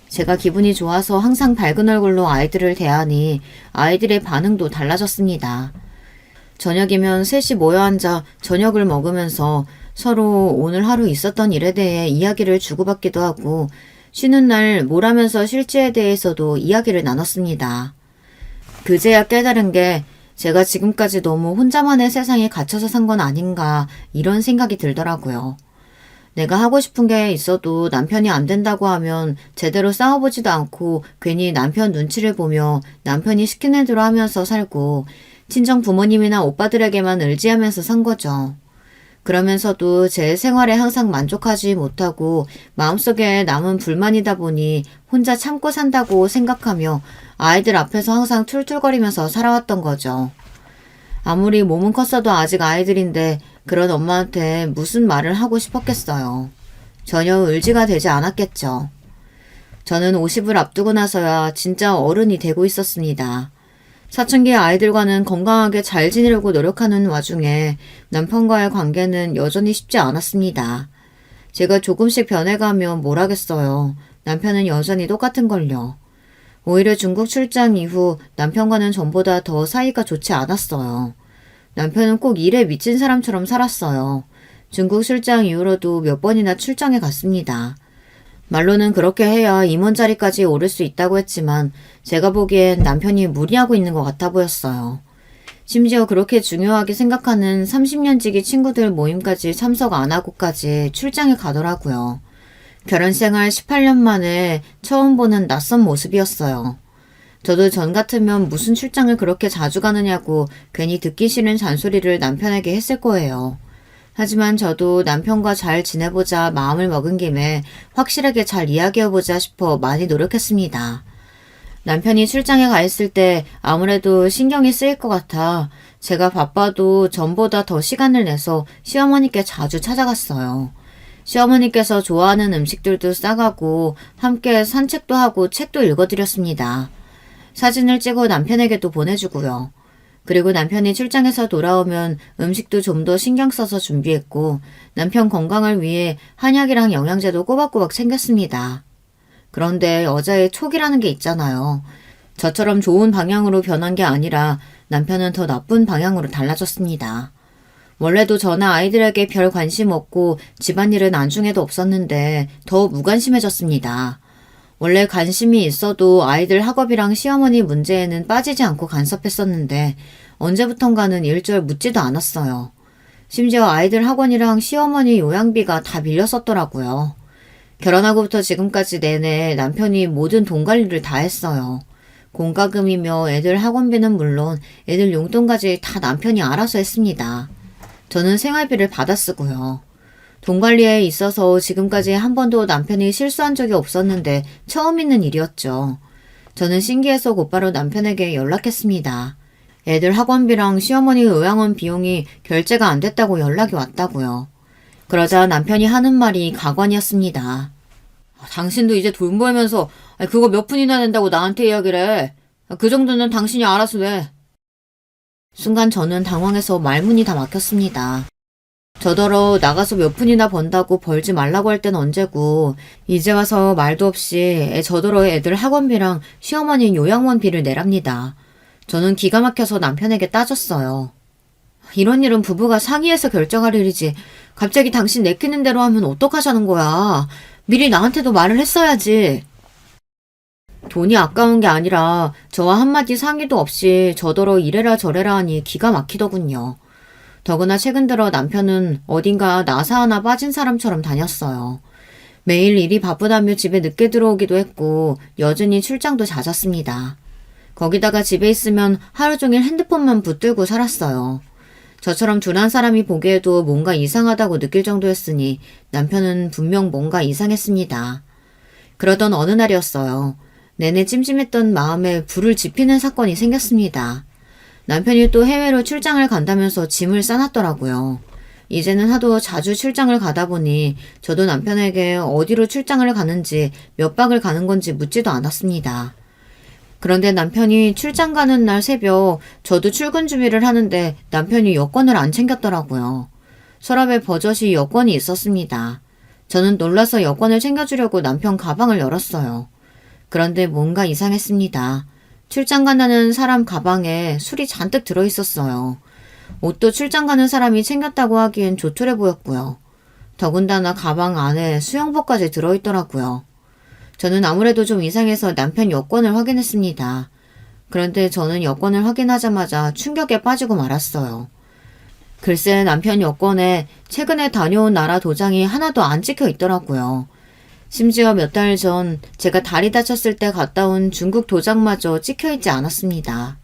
제가 기분이 좋아서 항상 밝은 얼굴로 아이들을 대하니 아이들의 반응도 달라졌습니다. 저녁이면 셋이 모여 앉아 저녁을 먹으면서 서로 오늘 하루 있었던 일에 대해 이야기를 주고받기도 하고 쉬는 날 뭘 하면서 쉴지에 대해서도 이야기를 나눴습니다. 그제야 깨달은 게 제가 지금까지 너무 혼자만의 세상에 갇혀서 산 건 아닌가 이런 생각이 들더라고요. 내가 하고 싶은 게 있어도 남편이 안 된다고 하면 제대로 싸워보지도 않고 괜히 남편 눈치를 보며 남편이 시키는 대로 하면서 살고 친정 부모님이나 오빠들에게만 의지하면서 산 거죠. 그러면서도 제 생활에 항상 만족하지 못하고 마음속에 남은 불만이다 보니 혼자 참고 산다고 생각하며 아이들 앞에서 항상 툴툴거리면서 살아왔던 거죠. 아무리 몸은 컸어도 아직 아이들인데 그런 엄마한테 무슨 말을 하고 싶었겠어요. 전혀 의지가 되지 않았겠죠. 저는 50을 앞두고 나서야 진짜 어른이 되고 있었습니다. 사춘기 아이들과는 건강하게 잘 지내려고 노력하는 와중에 남편과의 관계는 여전히 쉽지 않았습니다. 제가 조금씩 변해가면 뭘 하겠어요. 남편은 여전히 똑같은걸요. 오히려 중국 출장 이후 남편과는 전보다 더 사이가 좋지 않았어요. 남편은 꼭 일에 미친 사람처럼 살았어요. 중국 출장 이후로도 몇 번이나 출장에 갔습니다. 말로는 그렇게 해야 임원 자리까지 오를 수 있다고 했지만 제가 보기엔 남편이 무리하고 있는 것 같아 보였어요. 심지어 그렇게 중요하게 생각하는 30년지기 친구들 모임까지 참석 안 하고까지 출장에 가더라고요. 결혼 생활 18년 만에 처음 보는 낯선 모습이었어요. 저도 전 같으면 무슨 출장을 그렇게 자주 가느냐고 괜히 듣기 싫은 잔소리를 남편에게 했을 거예요. 하지만 저도 남편과 잘 지내보자 마음을 먹은 김에 확실하게 잘 이야기해보자 싶어 많이 노력했습니다. 남편이 출장에 가 있을 때 아무래도 신경이 쓰일 것 같아 제가 바빠도 전보다 더 시간을 내서 시어머니께 자주 찾아갔어요. 시어머니께서 좋아하는 음식들도 싸가고 함께 산책도 하고 책도 읽어드렸습니다. 사진을 찍어 남편에게도 보내주고요. 그리고 남편이 출장에서 돌아오면 음식도 좀 더 신경 써서 준비했고 남편 건강을 위해 한약이랑 영양제도 꼬박꼬박 챙겼습니다. 그런데 여자의 촉이라는 게 있잖아요. 저처럼 좋은 방향으로 변한 게 아니라 남편은 더 나쁜 방향으로 달라졌습니다. 원래도 저나 아이들에게 별 관심 없고 집안일은 안중에도 없었는데 더 무관심해졌습니다. 원래 관심이 있어도 아이들 학업이랑 시어머니 문제에는 빠지지 않고 간섭했었는데 언제부턴가는 일절 묻지도 않았어요. 심지어 아이들 학원이랑 시어머니 요양비가 다 밀렸었더라고요. 결혼하고부터 지금까지 내내 남편이 모든 돈 관리를 다 했어요. 공과금이며 애들 학원비는 물론 애들 용돈까지 다 남편이 알아서 했습니다. 저는 생활비를 받아 쓰고요. 돈 관리에 있어서 지금까지 한 번도 남편이 실수한 적이 없었는데 처음 있는 일이었죠. 저는 신기해서 곧바로 남편에게 연락했습니다. 애들 학원비랑 시어머니 요양원 비용이 결제가 안 됐다고 연락이 왔다고요. 그러자 남편이 하는 말이 가관이었습니다. 당신도 이제 돈 벌면서 그거 몇 푼이나 낸다고 나한테 이야기를 해. 그 정도는 당신이 알아서 내. 순간 저는 당황해서 말문이 다 막혔습니다. 저더러 나가서 몇 푼이나 번다고 벌지 말라고 할 땐 언제고 이제 와서 말도 없이 저더러 애들 학원비랑 시어머니 요양원비를 내랍니다. 저는 기가 막혀서 남편에게 따졌어요. 이런 일은 부부가 상의해서 결정할 일이지 갑자기 당신 내키는 대로 하면 어떡하자는 거야. 미리 나한테도 말을 했어야지. 돈이 아까운 게 아니라 저와 한마디 상의도 없이 저더러 이래라 저래라 하니 기가 막히더군요. 더구나 최근 들어 남편은 어딘가 나사 하나 빠진 사람처럼 다녔어요. 매일 일이 바쁘다며 집에 늦게 들어오기도 했고 여전히 출장도 잦았습니다. 거기다가 집에 있으면 하루 종일 핸드폰만 붙들고 살았어요. 저처럼 둔한 사람이 보기에도 뭔가 이상하다고 느낄 정도였으니 남편은 분명 뭔가 이상했습니다. 그러던 어느 날이었어요. 내내 찜찜했던 마음에 불을 지피는 사건이 생겼습니다. 남편이 또 해외로 출장을 간다면서 짐을 싸놨더라고요. 이제는 하도 자주 출장을 가다 보니 저도 남편에게 어디로 출장을 가는지 몇 박을 가는 건지 묻지도 않았습니다. 그런데 남편이 출장 가는 날 새벽 저도 출근 준비를 하는데 남편이 여권을 안 챙겼더라고요. 서랍에 버젓이 여권이 있었습니다. 저는 놀라서 여권을 챙겨주려고 남편 가방을 열었어요. 그런데 뭔가 이상했습니다. 출장 간다는 사람 가방에 술이 잔뜩 들어있었어요. 옷도 출장 가는 사람이 챙겼다고 하기엔 조촐해 보였고요. 더군다나 가방 안에 수영복까지 들어있더라고요. 저는 아무래도 좀 이상해서 남편 여권을 확인했습니다. 그런데 저는 여권을 확인하자마자 충격에 빠지고 말았어요. 글쎄 남편 여권에 최근에 다녀온 나라 도장이 하나도 안 찍혀 있더라고요. 심지어 몇 달 전 제가 다리 다쳤을 때 갔다 온 중국 도장마저 찍혀있지 않았습니다.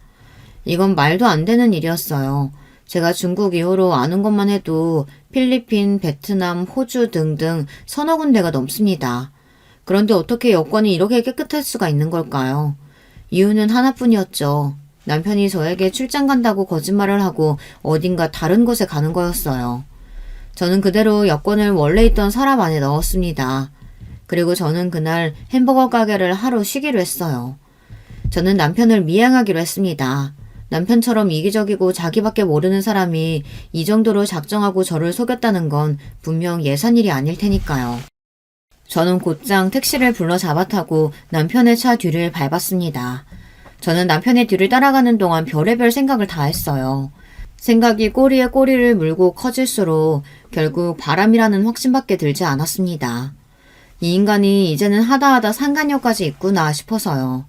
이건 말도 안 되는 일이었어요. 제가 중국 이후로 아는 것만 해도 필리핀, 베트남, 호주 등등 서너 군데가 넘습니다. 그런데 어떻게 여권이 이렇게 깨끗할 수가 있는 걸까요? 이유는 하나뿐이었죠. 남편이 저에게 출장 간다고 거짓말을 하고 어딘가 다른 곳에 가는 거였어요. 저는 그대로 여권을 원래 있던 서랍 안에 넣었습니다. 그리고 저는 그날 햄버거 가게를 하루 쉬기로 했어요. 저는 남편을 미행하기로 했습니다. 남편처럼 이기적이고 자기밖에 모르는 사람이 이 정도로 작정하고 저를 속였다는 건 분명 예산일이 아닐 테니까요. 저는 곧장 택시를 불러 잡아타고 남편의 차 뒤를 밟았습니다. 저는 남편의 뒤를 따라가는 동안 별의별 생각을 다 했어요. 생각이 꼬리에 꼬리를 물고 커질수록 결국 바람이라는 확신밖에 들지 않았습니다. 이 인간이 이제는 하다하다 상간녀까지 있구나 싶어서요.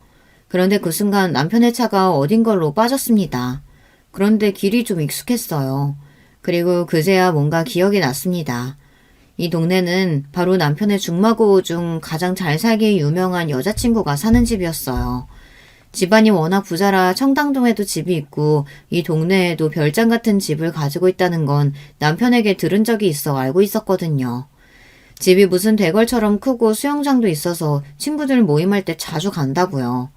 그런데 그 순간 남편의 차가 어딘 걸로 빠졌습니다. 그런데 길이 좀 익숙했어요. 그리고 그제야 뭔가 기억이 났습니다. 이 동네는 바로 남편의 중마고 중 가장 잘 살기 유명한 여자친구가 사는 집이었어요. 집안이 워낙 부자라 청담동에도 집이 있고 이 동네에도 별장 같은 집을 가지고 있다는 건 남편에게 들은 적이 있어 알고 있었거든요. 집이 무슨 대궐처럼 크고 수영장도 있어서 친구들 모임할 때 자주 간다고요.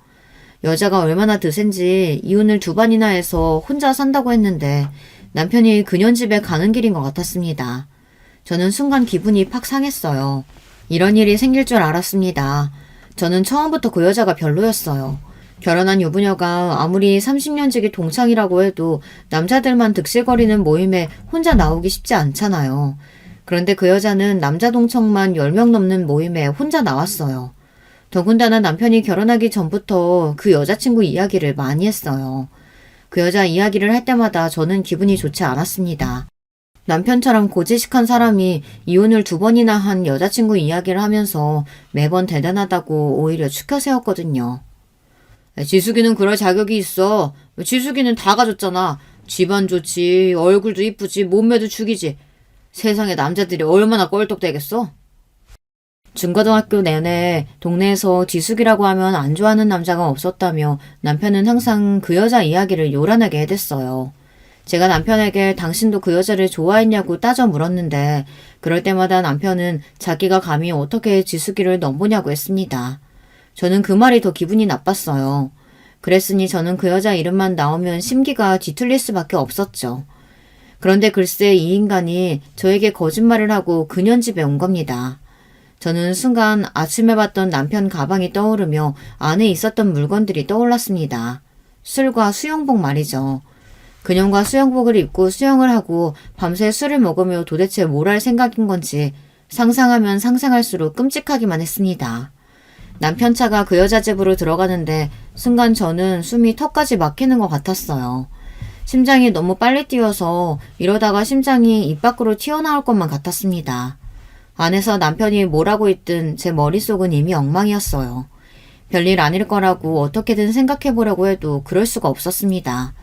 여자가 얼마나 드센지 이혼을 2번이나 해서 혼자 산다고 했는데 남편이 그년 집에 가는 길인 것 같았습니다. 저는 순간 기분이 팍 상했어요. 이런 일이 생길 줄 알았습니다. 저는 처음부터 그 여자가 별로였어요. 결혼한 유부녀가 아무리 30년 지기 동창이라고 해도 남자들만 득실거리는 모임에 혼자 나오기 쉽지 않잖아요. 그런데 그 여자는 남자 동창만 10명 넘는 모임에 혼자 나왔어요. 더군다나 남편이 결혼하기 전부터 그 여자친구 이야기를 많이 했어요. 그 여자 이야기를 할 때마다 저는 기분이 좋지 않았습니다. 남편처럼 고지식한 사람이 이혼을 2번이나 한 여자친구 이야기를 하면서 매번 대단하다고 오히려 추켜 세웠거든요. 지숙이는 그럴 자격이 있어. 지숙이는 다 가졌잖아. 집안 좋지, 얼굴도 이쁘지, 몸매도 죽이지. 세상에 남자들이 얼마나 껄떡대겠어? 중고등학교 내내 동네에서 지숙이라고 하면 안 좋아하는 남자가 없었다며 남편은 항상 그 여자 이야기를 요란하게 해댔어요. 제가 남편에게 당신도 그 여자를 좋아했냐고 따져 물었는데 그럴 때마다 남편은 자기가 감히 어떻게 지숙이를 넘보냐고 했습니다. 저는 그 말이 더 기분이 나빴어요. 그랬으니 저는 그 여자 이름만 나오면 심기가 뒤틀릴 수밖에 없었죠. 그런데 글쎄 이 인간이 저에게 거짓말을 하고 그년 집에 온 겁니다. 저는 순간 아침에 봤던 남편 가방이 떠오르며 안에 있었던 물건들이 떠올랐습니다. 술과 수영복 말이죠. 그년과 수영복을 입고 수영을 하고 밤새 술을 먹으며 도대체 뭘 할 생각인 건지 상상하면 상상할수록 끔찍하기만 했습니다. 남편 차가 그 여자 집으로 들어가는데 순간 저는 숨이 턱까지 막히는 것 같았어요. 심장이 너무 빨리 뛰어서 이러다가 심장이 입 밖으로 튀어나올 것만 같았습니다. 안에서 남편이 뭘 하고 있든 제 머릿속은 이미 엉망이었어요. 별일 아닐 거라고 어떻게든 생각해보려고 해도 그럴 수가 없었습니다.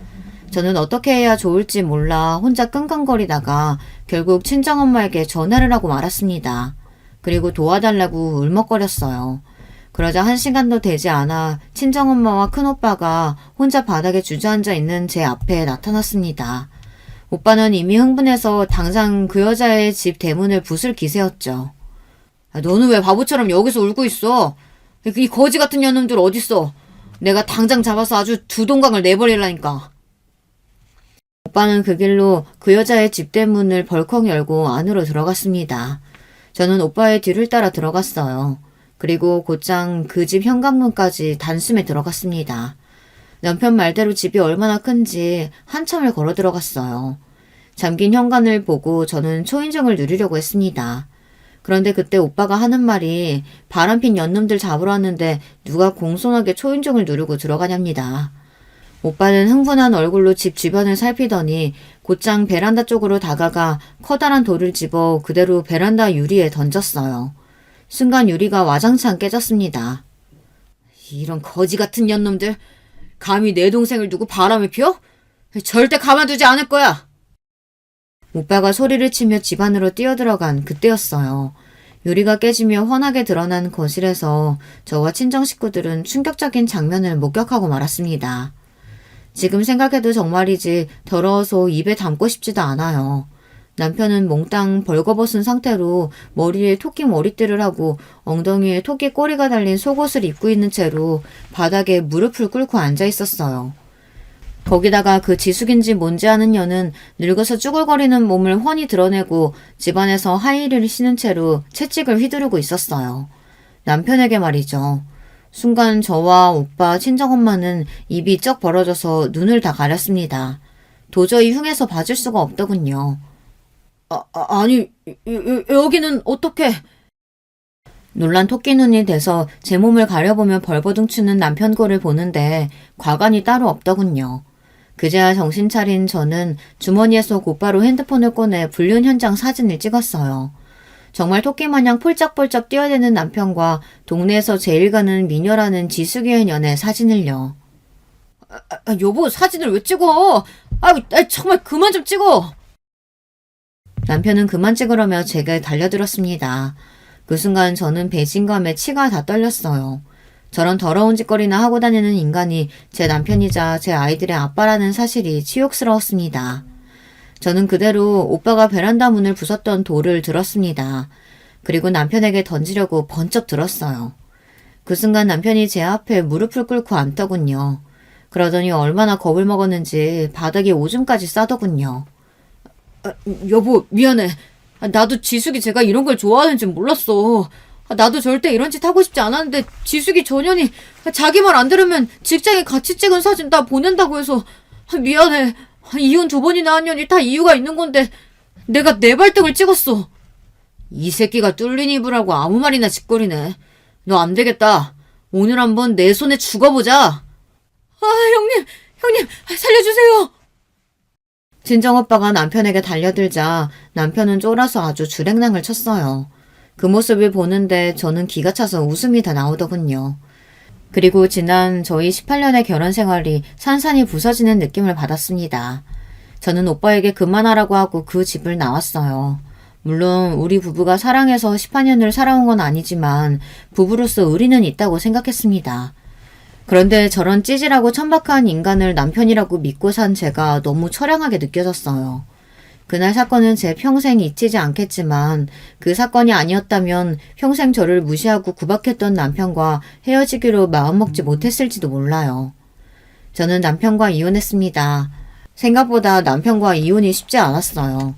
저는 어떻게 해야 좋을지 몰라 혼자 끙끙거리다가 결국 친정엄마에게 전화를 하고 말았습니다. 그리고 도와달라고 울먹거렸어요. 그러자 1시간도 되지 않아 친정엄마와 큰오빠가 혼자 바닥에 주저앉아 있는 제 앞에 나타났습니다. 오빠는 이미 흥분해서 당장 그 여자의 집 대문을 부술 기세였죠. 너는 왜 바보처럼 여기서 울고 있어? 이 거지 같은 년놈들 어딨어? 내가 당장 잡아서 아주 두 동강을 내버리라니까. 오빠는 그 길로 그 여자의 집 대문을 벌컥 열고 안으로 들어갔습니다. 저는 오빠의 뒤를 따라 들어갔어요. 그리고 곧장 그 집 현관문까지 단숨에 들어갔습니다. 남편 말대로 집이 얼마나 큰지 한참을 걸어 들어갔어요. 잠긴 현관을 보고 저는 초인종을 누르려고 했습니다. 그런데 그때 오빠가 하는 말이 바람핀 연놈들 잡으러 왔는데 누가 공손하게 초인종을 누르고 들어가냐입니다. 오빠는 흥분한 얼굴로 집 주변을 살피더니 곧장 베란다 쪽으로 다가가 커다란 돌을 집어 그대로 베란다 유리에 던졌어요. 순간 유리가 와장창 깨졌습니다. 이런 거지 같은 년놈들, 감히 내 동생을 두고 바람을 피워? 절대 가만두지 않을 거야! 오빠가 소리를 치며 집 안으로 뛰어들어간 그때였어요. 유리가 깨지며 환하게 드러난 거실에서 저와 친정 식구들은 충격적인 장면을 목격하고 말았습니다. 지금 생각해도 정말이지 더러워서 입에 담고 싶지도 않아요. 남편은 몽땅 벌거벗은 상태로 머리에 토끼 머리띠를 하고 엉덩이에 토끼 꼬리가 달린 속옷을 입고 있는 채로 바닥에 무릎을 꿇고 앉아 있었어요. 거기다가 그 지숙인지 뭔지 아는 년은 늙어서 쭈글거리는 몸을 훤히 드러내고 집안에서 하이힐을 신은 채로 채찍을 휘두르고 있었어요. 남편에게 말이죠. 순간 저와 오빠, 친정엄마는 입이 쩍 벌어져서 눈을 다 가렸습니다. 도저히 흉해서 봐줄 수가 없더군요. 아니, 여기는 어떻게? 놀란 토끼 눈이 돼서 제 몸을 가려보며 벌버둥 추는 남편 꼴을 보는데 과관이 따로 없더군요. 그제야 정신 차린 저는 주머니에서 곧바로 핸드폰을 꺼내 불륜 현장 사진을 찍었어요. 정말 토끼마냥 폴짝폴짝 뛰어대는 남편과 동네에서 제일 가는 미녀라는 지숙이의 년의 사진을요. 여보, 사진을 왜 찍어? 정말 그만 좀 찍어! 남편은 그만 찍으라며 제게 달려들었습니다. 그 순간 저는 배신감에 치가 다 떨렸어요. 저런 더러운 짓거리나 하고 다니는 인간이 제 남편이자 제 아이들의 아빠라는 사실이 치욕스러웠습니다. 저는 그대로 오빠가 베란다 문을 부쉈던 돌을 들었습니다. 그리고 남편에게 던지려고 번쩍 들었어요. 그 순간 남편이 제 앞에 무릎을 꿇고 앉더군요. 그러더니 얼마나 겁을 먹었는지 바닥에 오줌까지 싸더군요. 여보, 미안해. 나도 지숙이 제가 이런 걸 좋아하는지 몰랐어. 나도 절대 이런 짓 하고 싶지 않았는데 지숙이 전현이 자기 말 안 들으면 직장에 같이 찍은 사진 다 보낸다고 해서 미안해. 이혼 2번이나 한 년이 다 이유가 있는 건데 내가 내 발등을 찍었어. 이 새끼가 뚫린 입을 하고 아무 말이나 짓거리네. 너 안 되겠다. 오늘 한번 내 손에 죽어보자. 형님, 살려주세요. 친정오빠가 남편에게 달려들자 남편은 쫄아서 아주 주랭랑을 쳤어요. 그 모습을 보는데 저는 기가 차서 웃음이 다 나오더군요. 그리고 지난 저희 18년의 결혼 생활이 산산이 부서지는 느낌을 받았습니다. 저는 오빠에게 그만하라고 하고 그 집을 나왔어요. 물론 우리 부부가 사랑해서 18년을 살아온 건 아니지만 부부로서 의리는 있다고 생각했습니다. 그런데 저런 찌질하고 천박한 인간을 남편이라고 믿고 산 제가 너무 처량하게 느껴졌어요. 그날 사건은 제 평생 잊히지 않겠지만 그 사건이 아니었다면 평생 저를 무시하고 구박했던 남편과 헤어지기로 마음먹지 못했을지도 몰라요. 저는 남편과 이혼했습니다. 생각보다 남편과 이혼이 쉽지 않았어요.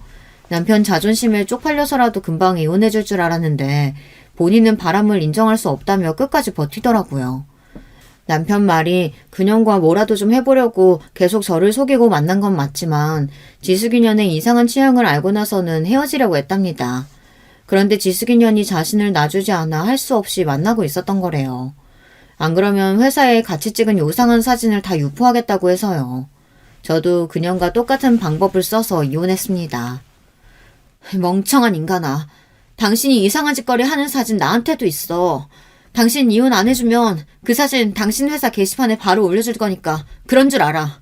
남편 자존심에 쪽팔려서라도 금방 이혼해줄 줄 알았는데 본인은 바람을 인정할 수 없다며 끝까지 버티더라고요. 남편 말이 그년과 뭐라도 좀 해보려고 계속 저를 속이고 만난 건 맞지만 지숙이년의 이상한 취향을 알고 나서는 헤어지려고 했답니다. 그런데 지숙이년이 자신을 놔주지 않아 할 수 없이 만나고 있었던 거래요. 안 그러면 회사에 같이 찍은 요상한 사진을 다 유포하겠다고 해서요. 저도 그년과 똑같은 방법을 써서 이혼했습니다. 멍청한 인간아. 당신이 이상한 짓거리 하는 사진 나한테도 있어. 당신 이혼 안 해주면 그 사진 당신 회사 게시판에 바로 올려줄 거니까 그런 줄 알아.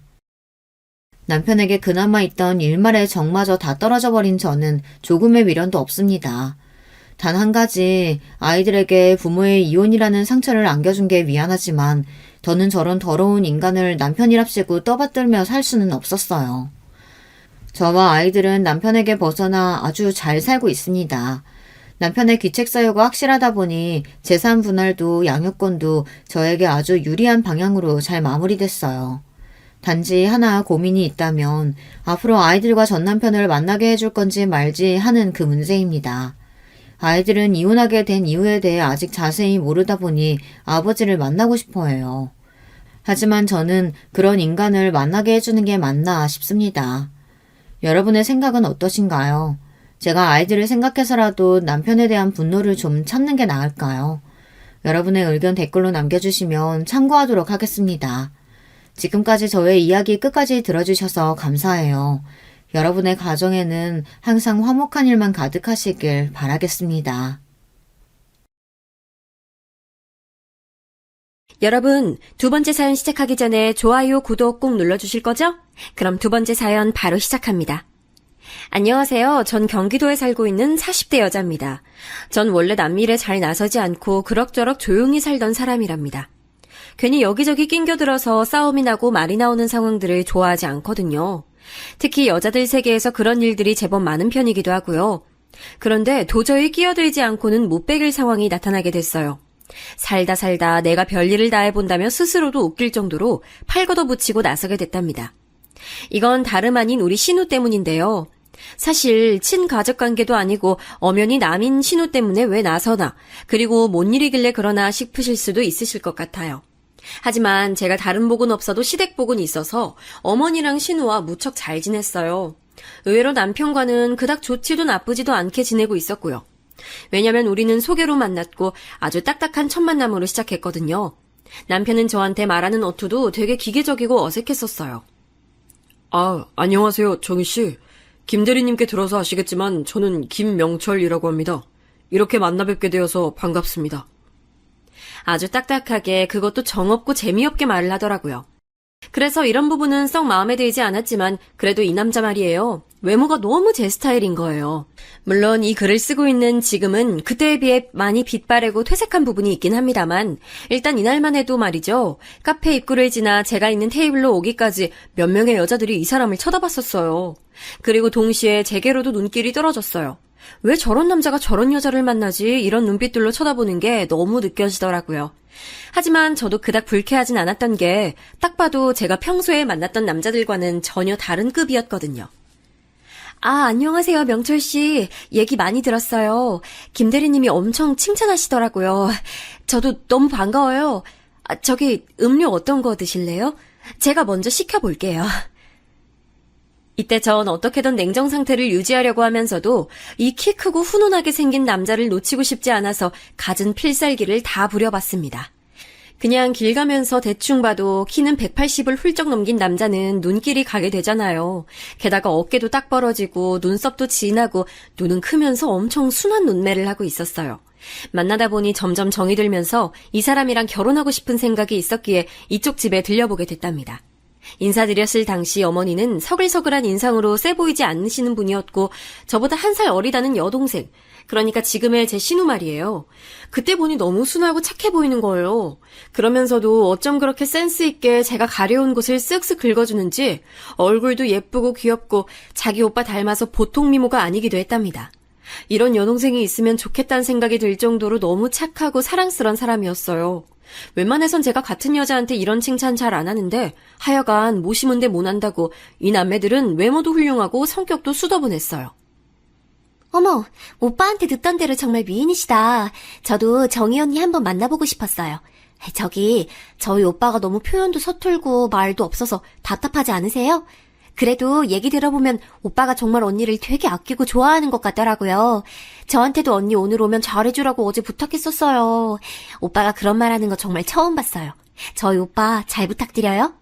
남편에게 그나마 있던 일말의 정마저 다 떨어져 버린 저는 조금의 미련도 없습니다. 단 한 가지 아이들에게 부모의 이혼이라는 상처를 안겨준 게 미안하지만 저는 저런 더러운 인간을 남편이랍시고 떠받들며 살 수는 없었어요. 저와 아이들은 남편에게 벗어나 아주 잘 살고 있습니다. 남편의 귀책 사유가 확실하다 보니 재산 분할도 양육권도 저에게 아주 유리한 방향으로 잘 마무리됐어요. 단지 하나 고민이 있다면 앞으로 아이들과 전 남편을 만나게 해줄 건지 말지 하는 그 문제입니다. 아이들은 이혼하게 된 이유에 대해 아직 자세히 모르다 보니 아버지를 만나고 싶어 해요. 하지만 저는 그런 인간을 만나게 해주는 게 맞나 싶습니다. 여러분의 생각은 어떠신가요? 제가 아이들을 생각해서라도 남편에 대한 분노를 좀 참는 게 나을까요? 여러분의 의견 댓글로 남겨주시면 참고하도록 하겠습니다. 지금까지 저의 이야기 끝까지 들어주셔서 감사해요. 여러분의 가정에는 항상 화목한 일만 가득하시길 바라겠습니다. 여러분, 두 번째 사연 시작하기 전에 좋아요, 구독 꼭 눌러주실 거죠? 그럼 두 번째 사연 바로 시작합니다. 안녕하세요. 전 경기도에 살고 있는 40대 여자입니다. 전 원래 남일에 잘 나서지 않고 그럭저럭 조용히 살던 사람이랍니다. 괜히 여기저기 낑겨들어서 싸움이 나고 말이 나오는 상황들을 좋아하지 않거든요. 특히 여자들 세계에서 그런 일들이 제법 많은 편이기도 하고요. 그런데 도저히 끼어들지 않고는 못 베길 상황이 나타나게 됐어요. 살다 내가 별일을 다 해본다며 스스로도 웃길 정도로 팔 걷어붙이고 나서게 됐답니다. 이건 다름 아닌 우리 신우 때문인데요. 사실 친가족 관계도 아니고 엄연히 남인 신우 때문에 왜 나서나, 그리고 뭔 일이길래 그러나 싶으실 수도 있으실 것 같아요. 하지만 제가 다른 복은 없어도 시댁 복은 있어서 어머니랑 신우와 무척 잘 지냈어요. 의외로 남편과는 그닥 좋지도 나쁘지도 않게 지내고 있었고요. 왜냐면 우리는 소개로 만났고 아주 딱딱한 첫 만남으로 시작했거든요. 남편은 저한테 말하는 어투도 되게 기계적이고 어색했었어요. 아, 안녕하세요, 정희씨. 김대리님께 들어서 아시겠지만 저는 김명철이라고 합니다. 이렇게 만나 뵙게 되어서 반갑습니다. 아주 딱딱하게, 그것도 정없고 재미없게 말을 하더라고요. 그래서 이런 부분은 썩 마음에 들지 않았지만 그래도 이 남자 말이에요. 외모가 너무 제 스타일인 거예요. 물론 이 글을 쓰고 있는 지금은 그때에 비해 많이 빛바래고 퇴색한 부분이 있긴 합니다만, 일단 이날만 해도 말이죠. 카페 입구를 지나 제가 있는 테이블로 오기까지 몇 명의 여자들이 이 사람을 쳐다봤었어요. 그리고 동시에 제게로도 눈길이 떨어졌어요. 왜 저런 남자가 저런 여자를 만나지? 이런 눈빛들로 쳐다보는 게 너무 느껴지더라고요. 하지만 저도 그닥 불쾌하진 않았던 게 딱 봐도 제가 평소에 만났던 남자들과는 전혀 다른 급이었거든요. 아, 안녕하세요, 명철씨. 얘기 많이 들었어요. 김대리님이 엄청 칭찬하시더라고요. 저도 너무 반가워요. 저기 음료 어떤 거 드실래요? 제가 먼저 시켜볼게요. 이때 전 어떻게든 냉정 상태를 유지하려고 하면서도 이 키 크고 훈훈하게 생긴 남자를 놓치고 싶지 않아서 갖은 필살기를 다 부려봤습니다. 그냥 길 가면서 대충 봐도 키는 180을 훌쩍 넘긴 남자는 눈길이 가게 되잖아요. 게다가 어깨도 딱 벌어지고 눈썹도 진하고 눈은 크면서 엄청 순한 눈매를 하고 있었어요. 만나다 보니 점점 정이 들면서 이 사람이랑 결혼하고 싶은 생각이 있었기에 이쪽 집에 들려보게 됐답니다. 인사드렸을 당시 어머니는 서글서글한 인상으로 세 보이지 않으시는 분이었고 저보다 1살 어리다는 여동생, 그러니까 지금의 제 신우 말이에요. 그때 보니 너무 순하고 착해 보이는 거예요. 그러면서도 어쩜 그렇게 센스 있게 제가 가려운 곳을 쓱쓱 긁어주는지 얼굴도 예쁘고 귀엽고 자기 오빠 닮아서 보통 미모가 아니기도 했답니다. 이런 여동생이 있으면 좋겠다는 생각이 들 정도로 너무 착하고 사랑스러운 사람이었어요. 웬만해선 제가 같은 여자한테 이런 칭찬 잘 안 하는데 하여간 모시문데 못한다고 이 남매들은 외모도 훌륭하고 성격도 수더분했어요. 어머, 오빠한테 듣던 대로 정말 미인이시다. 저도 정희 언니 한번 만나보고 싶었어요. 저희 오빠가 너무 표현도 서툴고 말도 없어서 답답하지 않으세요? 그래도 얘기 들어보면 오빠가 정말 언니를 되게 아끼고 좋아하는 것 같더라고요. 저한테도 언니 오늘 오면 잘해주라고 어제 부탁했었어요. 오빠가 그런 말 하는 거 정말 처음 봤어요. 저희 오빠 잘 부탁드려요.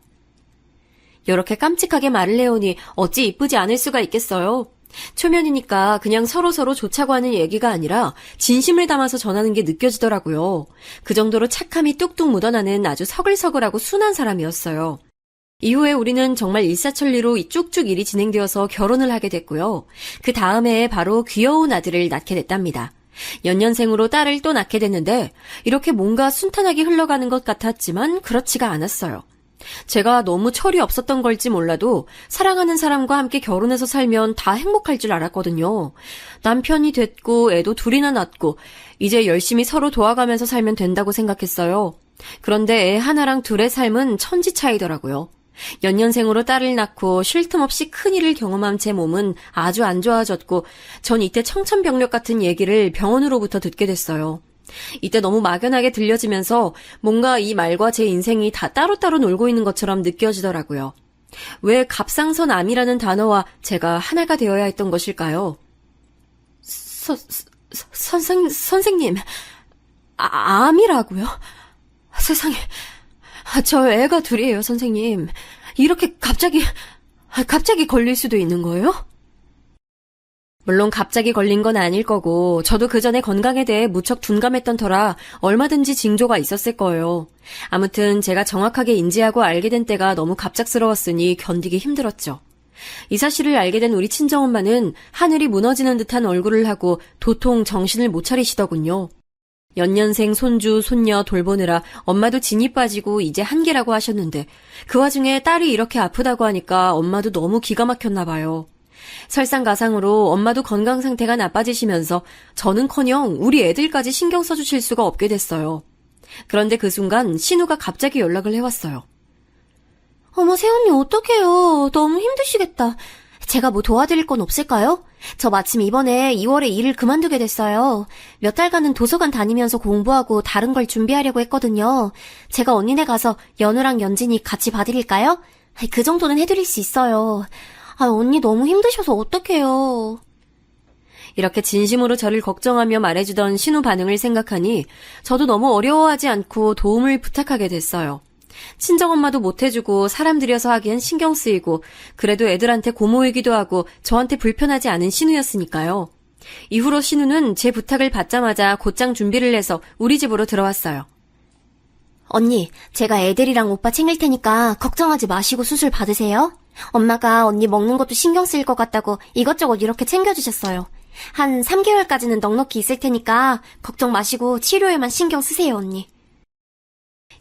이렇게 깜찍하게 말을 해오니 어찌 이쁘지 않을 수가 있겠어요. 초면이니까 그냥 서로서로 좋자고 하는 얘기가 아니라 진심을 담아서 전하는 게 느껴지더라고요. 그 정도로 착함이 뚝뚝 묻어나는 아주 서글서글하고 순한 사람이었어요. 이후에 우리는 정말 일사천리로 쭉쭉 일이 진행되어서 결혼을 하게 됐고요. 그 다음에 바로 귀여운 아들을 낳게 됐답니다. 연년생으로 딸을 또 낳게 됐는데 이렇게 뭔가 순탄하게 흘러가는 것 같았지만 그렇지가 않았어요. 제가 너무 철이 없었던 걸지 몰라도 사랑하는 사람과 함께 결혼해서 살면 다 행복할 줄 알았거든요. 남편이 됐고 애도 둘이나 낳고 이제 열심히 서로 도와가면서 살면 된다고 생각했어요. 그런데 애 하나랑 둘의 삶은 천지 차이더라고요. 연년생으로 딸을 낳고 쉴 틈 없이 큰일을 경험한 제 몸은 아주 안 좋아졌고 전 이때 청천벽력 같은 얘기를 병원으로부터 듣게 됐어요. 이때 너무 막연하게 들려지면서 뭔가 이 말과 제 인생이 다 따로따로 놀고 있는 것처럼 느껴지더라고요. 왜 갑상선암이라는 단어와 제가 하나가 되어야 했던 것일까요? 선생님, 암이라고요? 세상에, 저 애가 둘이에요, 선생님. 이렇게 갑자기 걸릴 수도 있는 거예요? 물론 갑자기 걸린 건 아닐 거고 저도 그 전에 건강에 대해 무척 둔감했던 터라 얼마든지 징조가 있었을 거예요. 아무튼 제가 정확하게 인지하고 알게 된 때가 너무 갑작스러웠으니 견디기 힘들었죠. 이 사실을 알게 된 우리 친정엄마는 하늘이 무너지는 듯한 얼굴을 하고 도통 정신을 못 차리시더군요. 연년생 손주, 손녀 돌보느라 엄마도 진이 빠지고 이제 한계라고 하셨는데 그 와중에 딸이 이렇게 아프다고 하니까 엄마도 너무 기가 막혔나 봐요. 설상가상으로 엄마도 건강 상태가 나빠지시면서 저는커녕 우리 애들까지 신경 써주실 수가 없게 됐어요. 그런데 그 순간 신우가 갑자기 연락을 해왔어요. 어머, 새언니 어떡해요. 너무 힘드시겠다. 제가 뭐 도와드릴 건 없을까요? 저 마침 이번에 2월에 일을 그만두게 됐어요. 몇 달간은 도서관 다니면서 공부하고 다른 걸 준비하려고 했거든요. 제가 언니네 가서 연우랑 연진이 같이 봐드릴까요? 그 정도는 해드릴 수 있어요. 언니 너무 힘드셔서 어떡해요. 이렇게 진심으로 저를 걱정하며 말해주던 신우 반응을 생각하니 저도 너무 어려워하지 않고 도움을 부탁하게 됐어요. 친정엄마도 못해주고 사람 들여서 하기엔 신경 쓰이고 그래도 애들한테 고모이기도 하고 저한테 불편하지 않은 신우였으니까요. 이후로 신우는 제 부탁을 받자마자 곧장 준비를 해서 우리 집으로 들어왔어요. 언니, 제가 애들이랑 오빠 챙길 테니까 걱정하지 마시고 수술 받으세요. 엄마가 언니 먹는 것도 신경 쓰일 것 같다고 이것저것 이렇게 챙겨주셨어요. 한 3개월까지는 넉넉히 있을 테니까 걱정 마시고 치료에만 신경 쓰세요, 언니.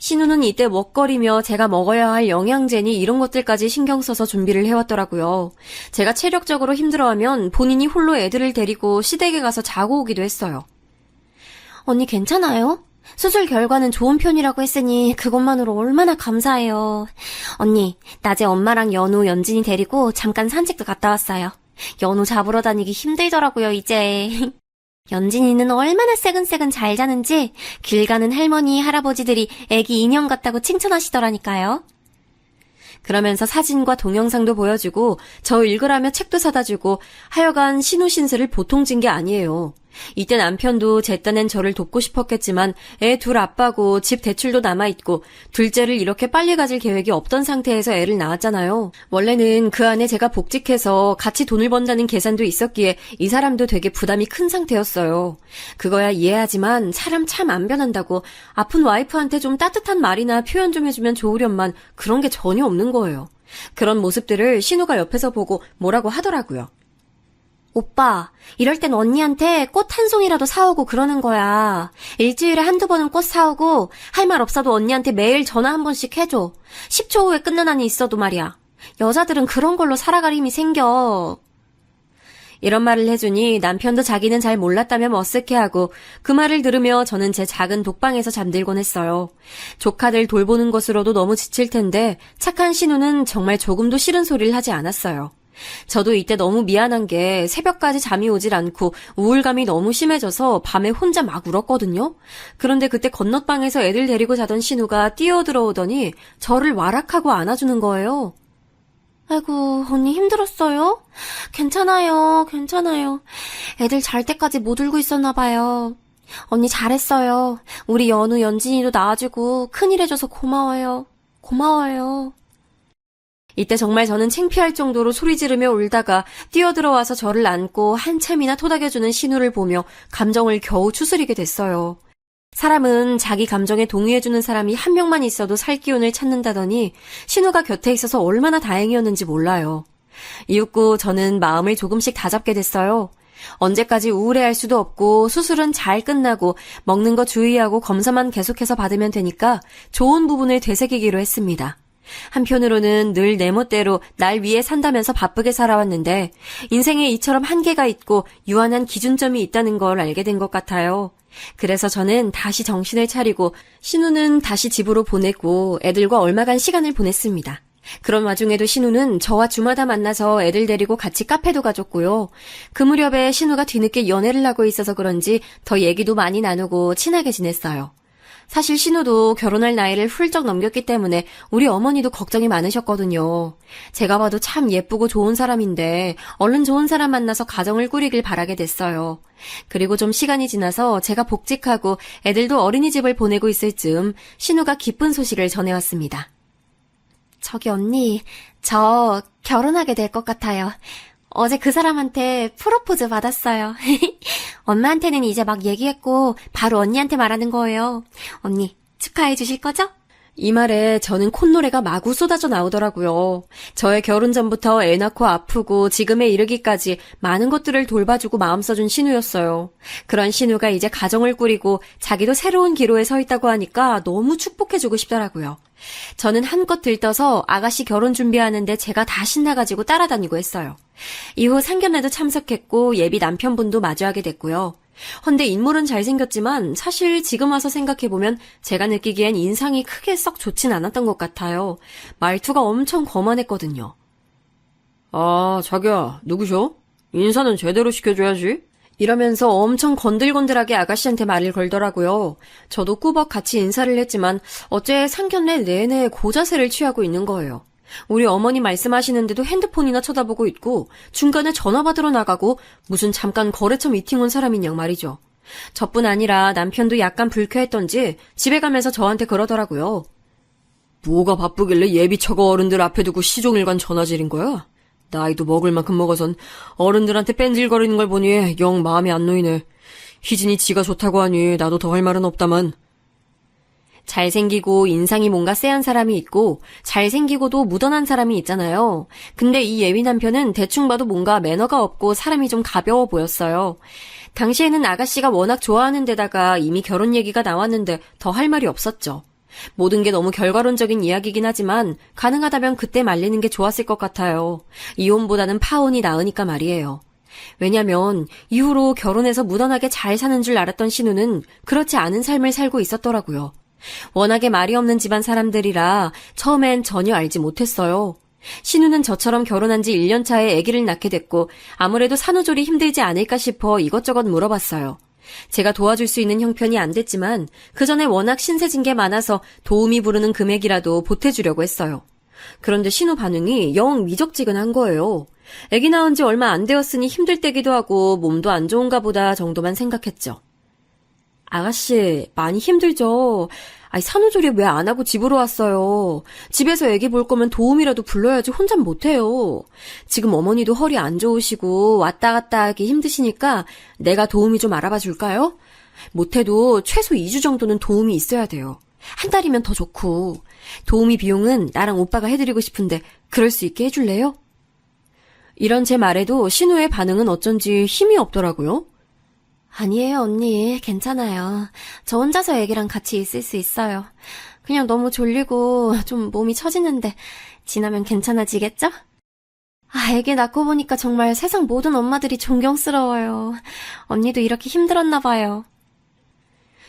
신우는 이때 먹거리며 제가 먹어야 할 영양제니 이런 것들까지 신경 써서 준비를 해왔더라고요. 제가 체력적으로 힘들어하면 본인이 홀로 애들을 데리고 시댁에 가서 자고 오기도 했어요. 언니 괜찮아요? 수술 결과는 좋은 편이라고 했으니 그것만으로 얼마나 감사해요. 언니, 낮에 엄마랑 연우, 연진이 데리고 잠깐 산책도 갔다 왔어요. 연우 잡으러 다니기 힘들더라고요, 이제. 연진이는 얼마나 새근새근 잘 자는지 길 가는 할머니, 할아버지들이 애기 인형 같다고 칭찬하시더라니까요. 그러면서 사진과 동영상도 보여주고 저 읽으라며 책도 사다 주고 하여간 신우 신세를 보통 진 게 아니에요. 이때 남편도 제 딴엔 저를 돕고 싶었겠지만 애 둘 아빠고 집 대출도 남아있고 둘째를 이렇게 빨리 가질 계획이 없던 상태에서 애를 낳았잖아요. 원래는 그 안에 제가 복직해서 같이 돈을 번다는 계산도 있었기에 이 사람도 되게 부담이 큰 상태였어요. 그거야 이해하지만 사람 참 안 변한다고 아픈 와이프한테 좀 따뜻한 말이나 표현 좀 해주면 좋으련만 그런 게 전혀 없는 거예요. 그런 모습들을 신우가 옆에서 보고 뭐라고 하더라고요. 오빠, 이럴 땐 언니한테 꽃 한 송이라도 사오고 그러는 거야. 일주일에 한두 번은 꽃 사오고 할 말 없어도 언니한테 매일 전화 한 번씩 해줘. 10초 후에 끊는 한이 있어도 말이야. 여자들은 그런 걸로 살아갈 힘이 생겨. 이런 말을 해주니 남편도 자기는 잘 몰랐다며 머쓱해하고 그 말을 들으며 저는 제 작은 독방에서 잠들곤 했어요. 조카들 돌보는 것으로도 너무 지칠 텐데 착한 신우는 정말 조금도 싫은 소리를 하지 않았어요. 저도 이때 너무 미안한 게 새벽까지 잠이 오질 않고 우울감이 너무 심해져서 밤에 혼자 막 울었거든요. 그런데 그때 건너방에서 애들 데리고 자던 신우가 뛰어들어오더니 저를 와락하고 안아주는 거예요. 아이고, 언니 힘들었어요? 괜찮아요, 괜찮아요. 애들 잘 때까지 못 울고 있었나 봐요. 언니 잘했어요. 우리 연우, 연진이도 낳아주고 큰일 해줘서 고마워요. 고마워요. 이때 정말 저는 창피할 정도로 소리 지르며 울다가 뛰어들어와서 저를 안고 한참이나 토닥여주는 신우를 보며 감정을 겨우 추스리게 됐어요. 사람은 자기 감정에 동의해주는 사람이 한 명만 있어도 살 기운을 찾는다더니 신우가 곁에 있어서 얼마나 다행이었는지 몰라요. 이윽고 저는 마음을 조금씩 다잡게 됐어요. 언제까지 우울해할 수도 없고 수술은 잘 끝나고 먹는 거 주의하고 검사만 계속해서 받으면 되니까 좋은 부분을 되새기기로 했습니다. 한편으로는 늘 내 멋대로 날 위해 산다면서 바쁘게 살아왔는데 인생에 이처럼 한계가 있고 유한한 기준점이 있다는 걸 알게 된 것 같아요. 그래서 저는 다시 정신을 차리고 신우는 다시 집으로 보내고 애들과 얼마간 시간을 보냈습니다. 그런 와중에도 신우는 저와 주마다 만나서 애들 데리고 같이 카페도 가줬고요. 그 무렵에 신우가 뒤늦게 연애를 하고 있어서 그런지 더 얘기도 많이 나누고 친하게 지냈어요. 사실 신우도 결혼할 나이를 훌쩍 넘겼기 때문에 우리 어머니도 걱정이 많으셨거든요. 제가 봐도 참 예쁘고 좋은 사람인데 얼른 좋은 사람 만나서 가정을 꾸리길 바라게 됐어요. 그리고 좀 시간이 지나서 제가 복직하고 애들도 어린이집을 보내고 있을 즈음 신우가 기쁜 소식을 전해왔습니다. 저기 언니, 저 결혼하게 될 것 같아요. 어제 그 사람한테 프로포즈 받았어요. 엄마한테는 이제 막 얘기했고 바로 언니한테 말하는 거예요. 언니 축하해 주실 거죠? 이 말에 저는 콧노래가 마구 쏟아져 나오더라고요. 저의 결혼 전부터 애 낳고 아프고 지금에 이르기까지 많은 것들을 돌봐주고 마음 써준 신우였어요. 그런 신우가 이제 가정을 꾸리고 자기도 새로운 기로에 서 있다고 하니까 너무 축복해주고 싶더라고요. 저는 한껏 들떠서 아가씨 결혼 준비하는데 제가 다 신나가지고 따라다니고 했어요. 이후 상견례도 참석했고 예비 남편분도 마주하게 됐고요. 헌데 인물은 잘생겼지만 사실 지금 와서 생각해보면 제가 느끼기엔 인상이 크게 썩 좋진 않았던 것 같아요. 말투가 엄청 거만했거든요. 아, 자기야, 누구셔? 인사는 제대로 시켜줘야지. 이러면서 엄청 건들건들하게 아가씨한테 말을 걸더라고요. 저도 꾸벅 같이 인사를 했지만 어째 상견례 내내 고자세를 취하고 있는 거예요. 우리 어머니 말씀하시는데도 핸드폰이나 쳐다보고 있고 중간에 전화 받으러 나가고 무슨 잠깐 거래처 미팅 온 사람인 양 말이죠. 저뿐 아니라 남편도 약간 불쾌했던지 집에 가면서 저한테 그러더라고요. 뭐가 바쁘길래 예비 처거 어른들 앞에 두고 시종일관 전화질인 거야? 나이도 먹을 만큼 먹어선 어른들한테 뺀질거리는 걸 보니 영 마음이 안 놓이네. 희진이 지가 좋다고 하니 나도 더 할 말은 없다만. 잘생기고 인상이 뭔가 쎄한 사람이 있고 잘생기고도 무던한 사람이 있잖아요. 근데 이 예비 남편은 대충 봐도 뭔가 매너가 없고 사람이 좀 가벼워 보였어요. 당시에는 아가씨가 워낙 좋아하는 데다가 이미 결혼 얘기가 나왔는데 더 할 말이 없었죠. 모든 게 너무 결과론적인 이야기긴 하지만 가능하다면 그때 말리는 게 좋았을 것 같아요. 이혼보다는 파혼이 나으니까 말이에요. 왜냐면 이후로 결혼해서 무던하게 잘 사는 줄 알았던 신우는 그렇지 않은 삶을 살고 있었더라고요. 워낙에 말이 없는 집안 사람들이라 처음엔 전혀 알지 못했어요. 신우는 저처럼 결혼한 지 1년 차에 아기를 낳게 됐고 아무래도 산후조리 힘들지 않을까 싶어 이것저것 물어봤어요. 제가 도와줄 수 있는 형편이 안 됐지만 그 전에 워낙 신세진 게 많아서 도움이 부르는 금액이라도 보태주려고 했어요. 그런데 신우 반응이 영 미적지근한 거예요. 아기 낳은 지 얼마 안 되었으니 힘들 때기도 하고 몸도 안 좋은가 보다 정도만 생각했죠. 아가씨, 많이 힘들죠? 산후조리 왜 안 하고 집으로 왔어요? 집에서 애기 볼 거면 도움이라도 불러야지 혼잣 못해요. 지금 어머니도 허리 안 좋으시고 왔다 갔다 하기 힘드시니까 내가 도움이 좀 알아봐 줄까요? 못해도 최소 2주 정도는 도움이 있어야 돼요. 한 달이면 더 좋고. 도우미 비용은 나랑 오빠가 해드리고 싶은데 그럴 수 있게 해줄래요? 이런 제 말에도 신우의 반응은 어쩐지 힘이 없더라고요. 아니에요, 언니. 괜찮아요. 저 혼자서 애기랑 같이 있을 수 있어요. 그냥 너무 졸리고 좀 몸이 처지는데 지나면 괜찮아지겠죠? 애기 낳고 보니까 정말 세상 모든 엄마들이 존경스러워요. 언니도 이렇게 힘들었나 봐요.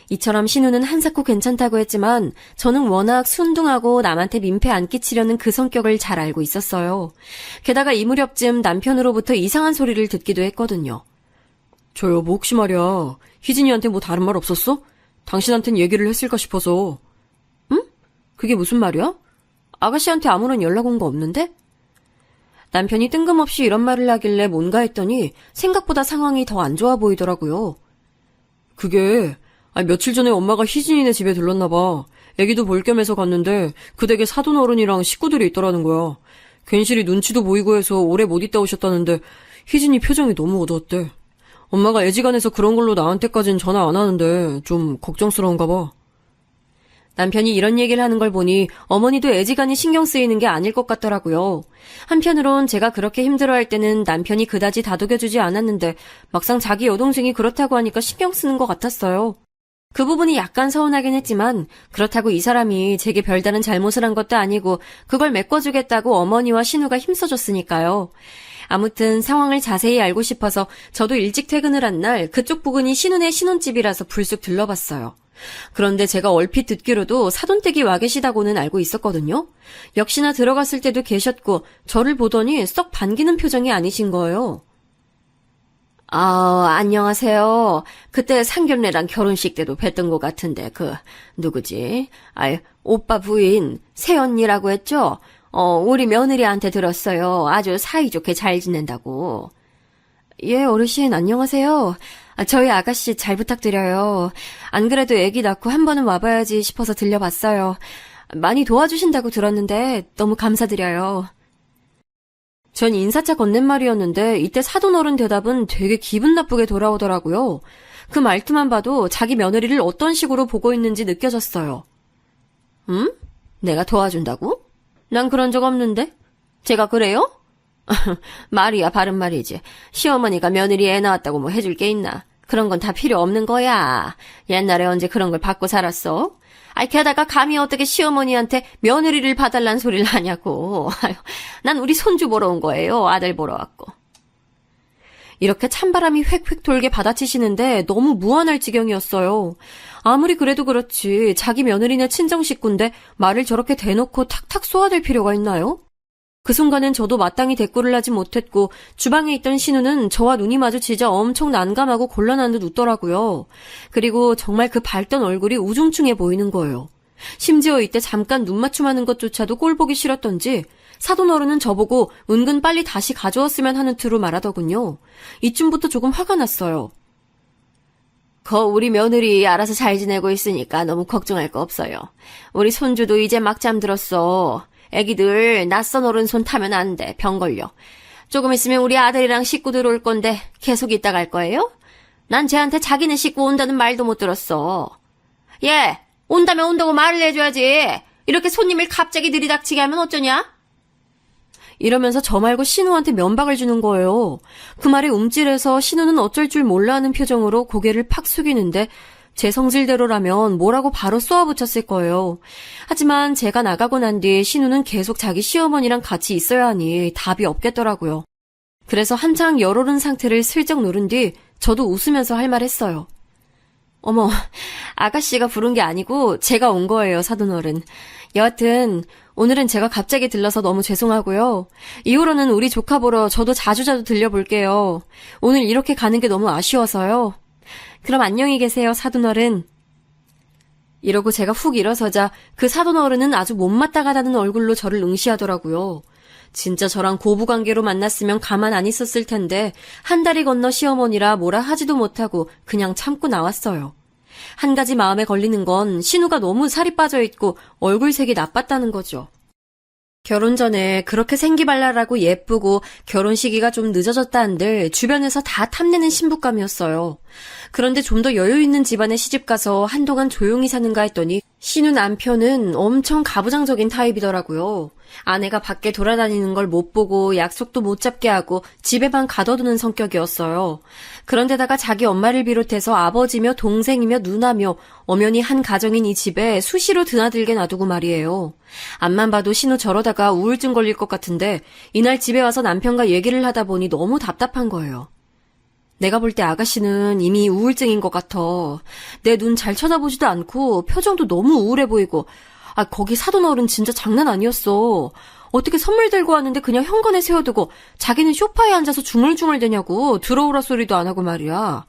이처럼 신우는 한사코 괜찮다고 했지만 저는 워낙 순둥하고 남한테 민폐 안 끼치려는 그 성격을 잘 알고 있었어요. 게다가 이 무렵쯤 남편으로부터 이상한 소리를 듣기도 했거든요. 저 여보 혹시 말이야, 희진이한테 뭐 다른 말 없었어? 당신한텐 얘기를 했을까 싶어서. 응? 그게 무슨 말이야? 아가씨한테 아무런 연락 온 거 없는데? 남편이 뜬금없이 이런 말을 하길래 뭔가 했더니 생각보다 상황이 더 안 좋아 보이더라고요. 그게 며칠 전에 엄마가 희진이네 집에 들렀나 봐. 애기도 볼 겸해서 갔는데 그 댁에 사돈 어른이랑 식구들이 있더라는 거야. 괜시리 눈치도 보이고 해서 오래 못 있다 오셨다는데 희진이 표정이 너무 어두웠대. 엄마가 애지간해서 그런 걸로 나한테까진 전화 안 하는데 좀 걱정스러운가 봐. 남편이 이런 얘기를 하는 걸 보니 어머니도 애지간히 신경 쓰이는 게 아닐 것 같더라고요. 한편으론 제가 그렇게 힘들어할 때는 남편이 그다지 다독여주지 않았는데 막상 자기 여동생이 그렇다고 하니까 신경 쓰는 것 같았어요. 그 부분이 약간 서운하긴 했지만 그렇다고 이 사람이 제게 별다른 잘못을 한 것도 아니고 그걸 메꿔주겠다고 어머니와 신우가 힘써줬으니까요. 아무튼 상황을 자세히 알고 싶어서 저도 일찍 퇴근을 한 날 그쪽 부근이 신우네 신혼집이라서 불쑥 들러봤어요. 그런데 제가 얼핏 듣기로도 사돈댁이 와 계시다고는 알고 있었거든요. 역시나 들어갔을 때도 계셨고 저를 보더니 썩 반기는 표정이 아니신 거예요. 안녕하세요. 그때 상견례랑 결혼식 때도 뵀던 것 같은데 누구지? 오빠 부인 새언니라고 했죠? 우리 며느리한테 들었어요. 아주 사이좋게 잘 지낸다고. 예, 어르신 안녕하세요. 저희 아가씨 잘 부탁드려요. 안 그래도 애기 낳고 한 번은 와봐야지 싶어서 들려봤어요. 많이 도와주신다고 들었는데 너무 감사드려요. 전 인사차 건넨말이었는데 이때 사돈어른 대답은 되게 기분 나쁘게 돌아오더라고요. 그 말투만 봐도 자기 며느리를 어떤 식으로 보고 있는지 느껴졌어요. 내가 도와준다고? 난 그런 적 없는데. 제가 그래요? 말이야, 바른 말이지. 시어머니가 며느리 애 낳았다고 뭐 해줄 게 있나. 그런 건 다 필요 없는 거야. 옛날에 언제 그런 걸 받고 살았어? 아이, 게다가 감히 어떻게 시어머니한테 며느리를 봐달란 소리를 하냐고. 아유, 난 우리 손주 보러 온 거예요. 아들 보러 왔고. 이렇게 찬바람이 획획 돌게 받아치시는데 너무 무안할 지경이었어요. 아무리 그래도 그렇지 자기 며느리네 친정 식구인데 말을 저렇게 대놓고 탁탁 쏘아댈 필요가 있나요? 그 순간엔 저도 마땅히 대꾸를 하지 못했고 주방에 있던 신우는 저와 눈이 마주치자 엄청 난감하고 곤란한 듯 웃더라고요. 그리고 정말 그 밝던 얼굴이 우중충해 보이는 거예요. 심지어 이때 잠깐 눈 맞춤하는 것조차도 꼴보기 싫었던지 사돈어른은 저보고 은근 빨리 다시 가져왔으면 하는 투로 말하더군요. 이쯤부터 조금 화가 났어요. 우리 며느리 알아서 잘 지내고 있으니까 너무 걱정할 거 없어요. 우리 손주도 이제 막 잠들었어. 애기들 낯선 어른 손 타면 안 돼. 병 걸려. 조금 있으면 우리 아들이랑 식구들 올 건데 계속 있다 갈 거예요? 난 쟤한테 자기네 식구 온다는 말도 못 들었어. 얘, 온다면 온다고 말을 해줘야지. 이렇게 손님을 갑자기 들이닥치게 하면 어쩌냐? 이러면서 저 말고 신우한테 면박을 주는 거예요. 그 말에 움찔해서 신우는 어쩔 줄 몰라 하는 표정으로 고개를 팍 숙이는데 제 성질대로라면 뭐라고 바로 쏘아붙였을 거예요. 하지만 제가 나가고 난 뒤 신우는 계속 자기 시어머니랑 같이 있어야 하니 답이 없겠더라고요. 그래서 한창 열오른 상태를 슬쩍 누른 뒤 저도 웃으면서 할 말 했어요. 어머, 아가씨가 부른 게 아니고 제가 온 거예요, 사돈어른. 여하튼 오늘은 제가 갑자기 들러서 너무 죄송하고요. 이후로는 우리 조카 보러 저도 자주자주 들려볼게요. 오늘 이렇게 가는 게 너무 아쉬워서요. 그럼 안녕히 계세요, 사돈어른. 이러고 제가 훅 일어서자 그 사돈어른은 아주 못마땅하다는 얼굴로 저를 응시하더라고요. 진짜 저랑 고부관계로 만났으면 가만 안 있었을 텐데 한 다리 건너 시어머니라 뭐라 하지도 못하고 그냥 참고 나왔어요. 한 가지 마음에 걸리는 건 신우가 너무 살이 빠져있고 얼굴색이 나빴다는 거죠. 결혼 전에 그렇게 생기발랄하고 예쁘고 결혼 시기가 좀 늦어졌다는데 주변에서 다 탐내는 신부감이었어요. 그런데 좀 더 여유 있는 집안에 시집가서 한동안 조용히 사는가 했더니 신우 남편은 엄청 가부장적인 타입이더라고요. 아내가 밖에 돌아다니는 걸 못 보고 약속도 못 잡게 하고 집에만 가둬두는 성격이었어요. 그런데다가 자기 엄마를 비롯해서 아버지며 동생이며 누나며 엄연히 한 가정인 이 집에 수시로 드나들게 놔두고 말이에요. 앞만 봐도 신우 저러다가 우울증 걸릴 것 같은데 이날 집에 와서 남편과 얘기를 하다 보니 너무 답답한 거예요. 내가 볼 때 아가씨는 이미 우울증인 것 같아. 내 눈 잘 쳐다보지도 않고 표정도 너무 우울해 보이고 거기 사돈어른 진짜 장난 아니었어. 어떻게 선물 들고 왔는데 그냥 현관에 세워두고 자기는 소파에 앉아서 중얼중얼대냐고 들어오라 소리도 안 하고 말이야.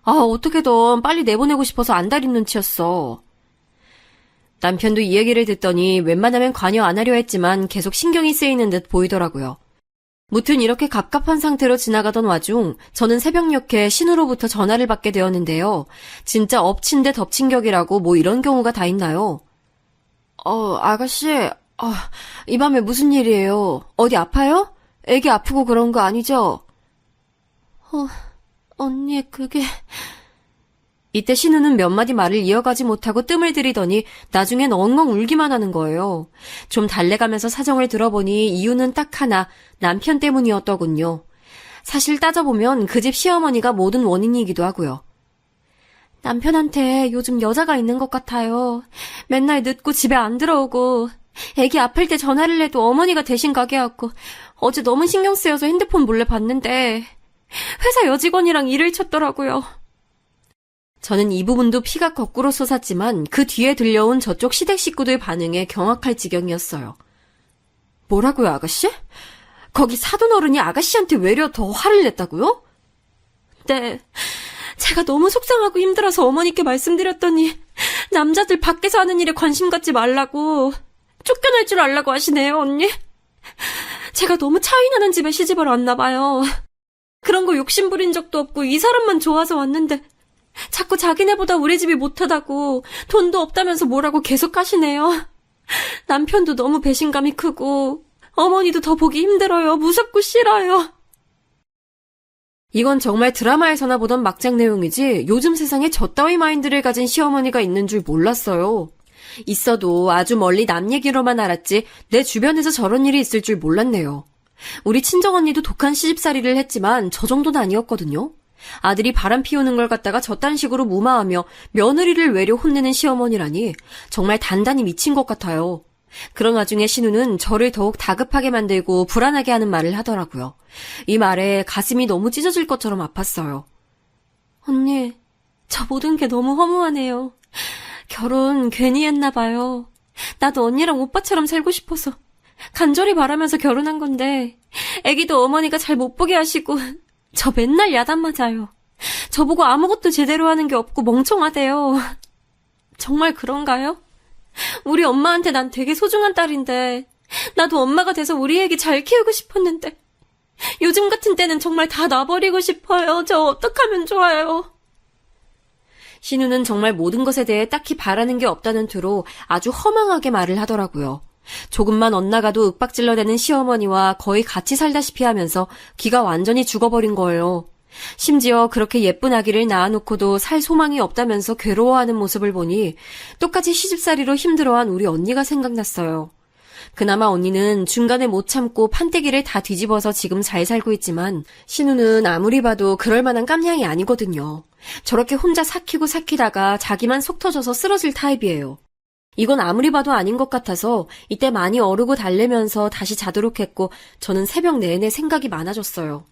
어떻게든 빨리 내보내고 싶어서 안달인 눈치였어. 남편도 이 얘기를 듣더니 웬만하면 관여 안 하려 했지만 계속 신경이 쓰이는 듯 보이더라고요. 무튼 이렇게 갑갑한 상태로 지나가던 와중 저는 새벽녘에 신우로부터 전화를 받게 되었는데요. 진짜 엎친 데 덮친 격이라고 뭐 이런 경우가 다 있나요? 아가씨, 이 밤에 무슨 일이에요? 어디 아파요? 애기 아프고 그런 거 아니죠? 언니, 그게... 이때 신우는 몇 마디 말을 이어가지 못하고 뜸을 들이더니 나중엔 엉엉 울기만 하는 거예요. 좀 달래가면서 사정을 들어보니 이유는 딱 하나, 남편 때문이었더군요. 사실 따져보면 그 집 시어머니가 모든 원인이기도 하고요. 남편한테 요즘 여자가 있는 것 같아요. 맨날 늦고 집에 안 들어오고 애기 아플 때 전화를 해도 어머니가 대신 가게 하고 어제 너무 신경 쓰여서 핸드폰 몰래 봤는데 회사 여직원이랑 일을 쳤더라고요. 저는 이 부분도 피가 거꾸로 솟았지만 그 뒤에 들려온 저쪽 시댁 식구들 반응에 경악할 지경이었어요. 뭐라고요, 아가씨? 거기 사돈어른이 아가씨한테 외려 더 화를 냈다고요? 네, 제가 너무 속상하고 힘들어서 어머니께 말씀드렸더니 남자들 밖에서 하는 일에 관심 갖지 말라고 쫓겨날 줄 알라고 하시네요, 언니. 제가 너무 차이나는 집에 시집을 왔나 봐요. 그런 거 욕심 부린 적도 없고 이 사람만 좋아서 왔는데 자꾸 자기네보다 우리 집이 못하다고 돈도 없다면서 뭐라고 계속 하시네요. 남편도 너무 배신감이 크고 어머니도 더 보기 힘들어요. 무섭고 싫어요. 이건 정말 드라마에서나 보던 막장 내용이지 요즘 세상에 저 따위 마인드를 가진 시어머니가 있는 줄 몰랐어요. 있어도 아주 멀리 남 얘기로만 알았지 내 주변에서 저런 일이 있을 줄 몰랐네요. 우리 친정언니도 독한 시집살이를 했지만 저 정도는 아니었거든요. 아들이 바람 피우는 걸 갖다가 저딴 식으로 무마하며 며느리를 외려 혼내는 시어머니라니 정말 단단히 미친 것 같아요. 그런 와중에 신우는 저를 더욱 다급하게 만들고 불안하게 하는 말을 하더라고요. 이 말에 가슴이 너무 찢어질 것처럼 아팠어요. 언니, 저 모든 게 너무 허무하네요. 결혼 괜히 했나 봐요. 나도 언니랑 오빠처럼 살고 싶어서 간절히 바라면서 결혼한 건데 애기도 어머니가 잘 못 보게 하시고 저 맨날 야단 맞아요. 저보고 아무것도 제대로 하는 게 없고 멍청하대요. 정말 그런가요? 우리 엄마한테 난 되게 소중한 딸인데 나도 엄마가 돼서 우리 애기 잘 키우고 싶었는데 요즘 같은 때는 정말 다 놔버리고 싶어요. 저 어떡하면 좋아요? 신우는 정말 모든 것에 대해 딱히 바라는 게 없다는 투로 아주 허망하게 말을 하더라고요. 조금만 엇나가도 윽박질러대는 시어머니와 거의 같이 살다시피 하면서 기가 완전히 죽어버린 거예요. 심지어 그렇게 예쁜 아기를 낳아놓고도 살 소망이 없다면서 괴로워하는 모습을 보니 똑같이 시집살이로 힘들어한 우리 언니가 생각났어요. 그나마 언니는 중간에 못 참고 판때기를 다 뒤집어서 지금 잘 살고 있지만 신우는 아무리 봐도 그럴 만한 깜냥이 아니거든요. 저렇게 혼자 삭히고 삭히다가 자기만 속 터져서 쓰러질 타입이에요. 이건 아무리 봐도 아닌 것 같아서 이때 많이 어르고 달래면서 다시 자도록 했고 저는 새벽 내내 생각이 많아졌어요.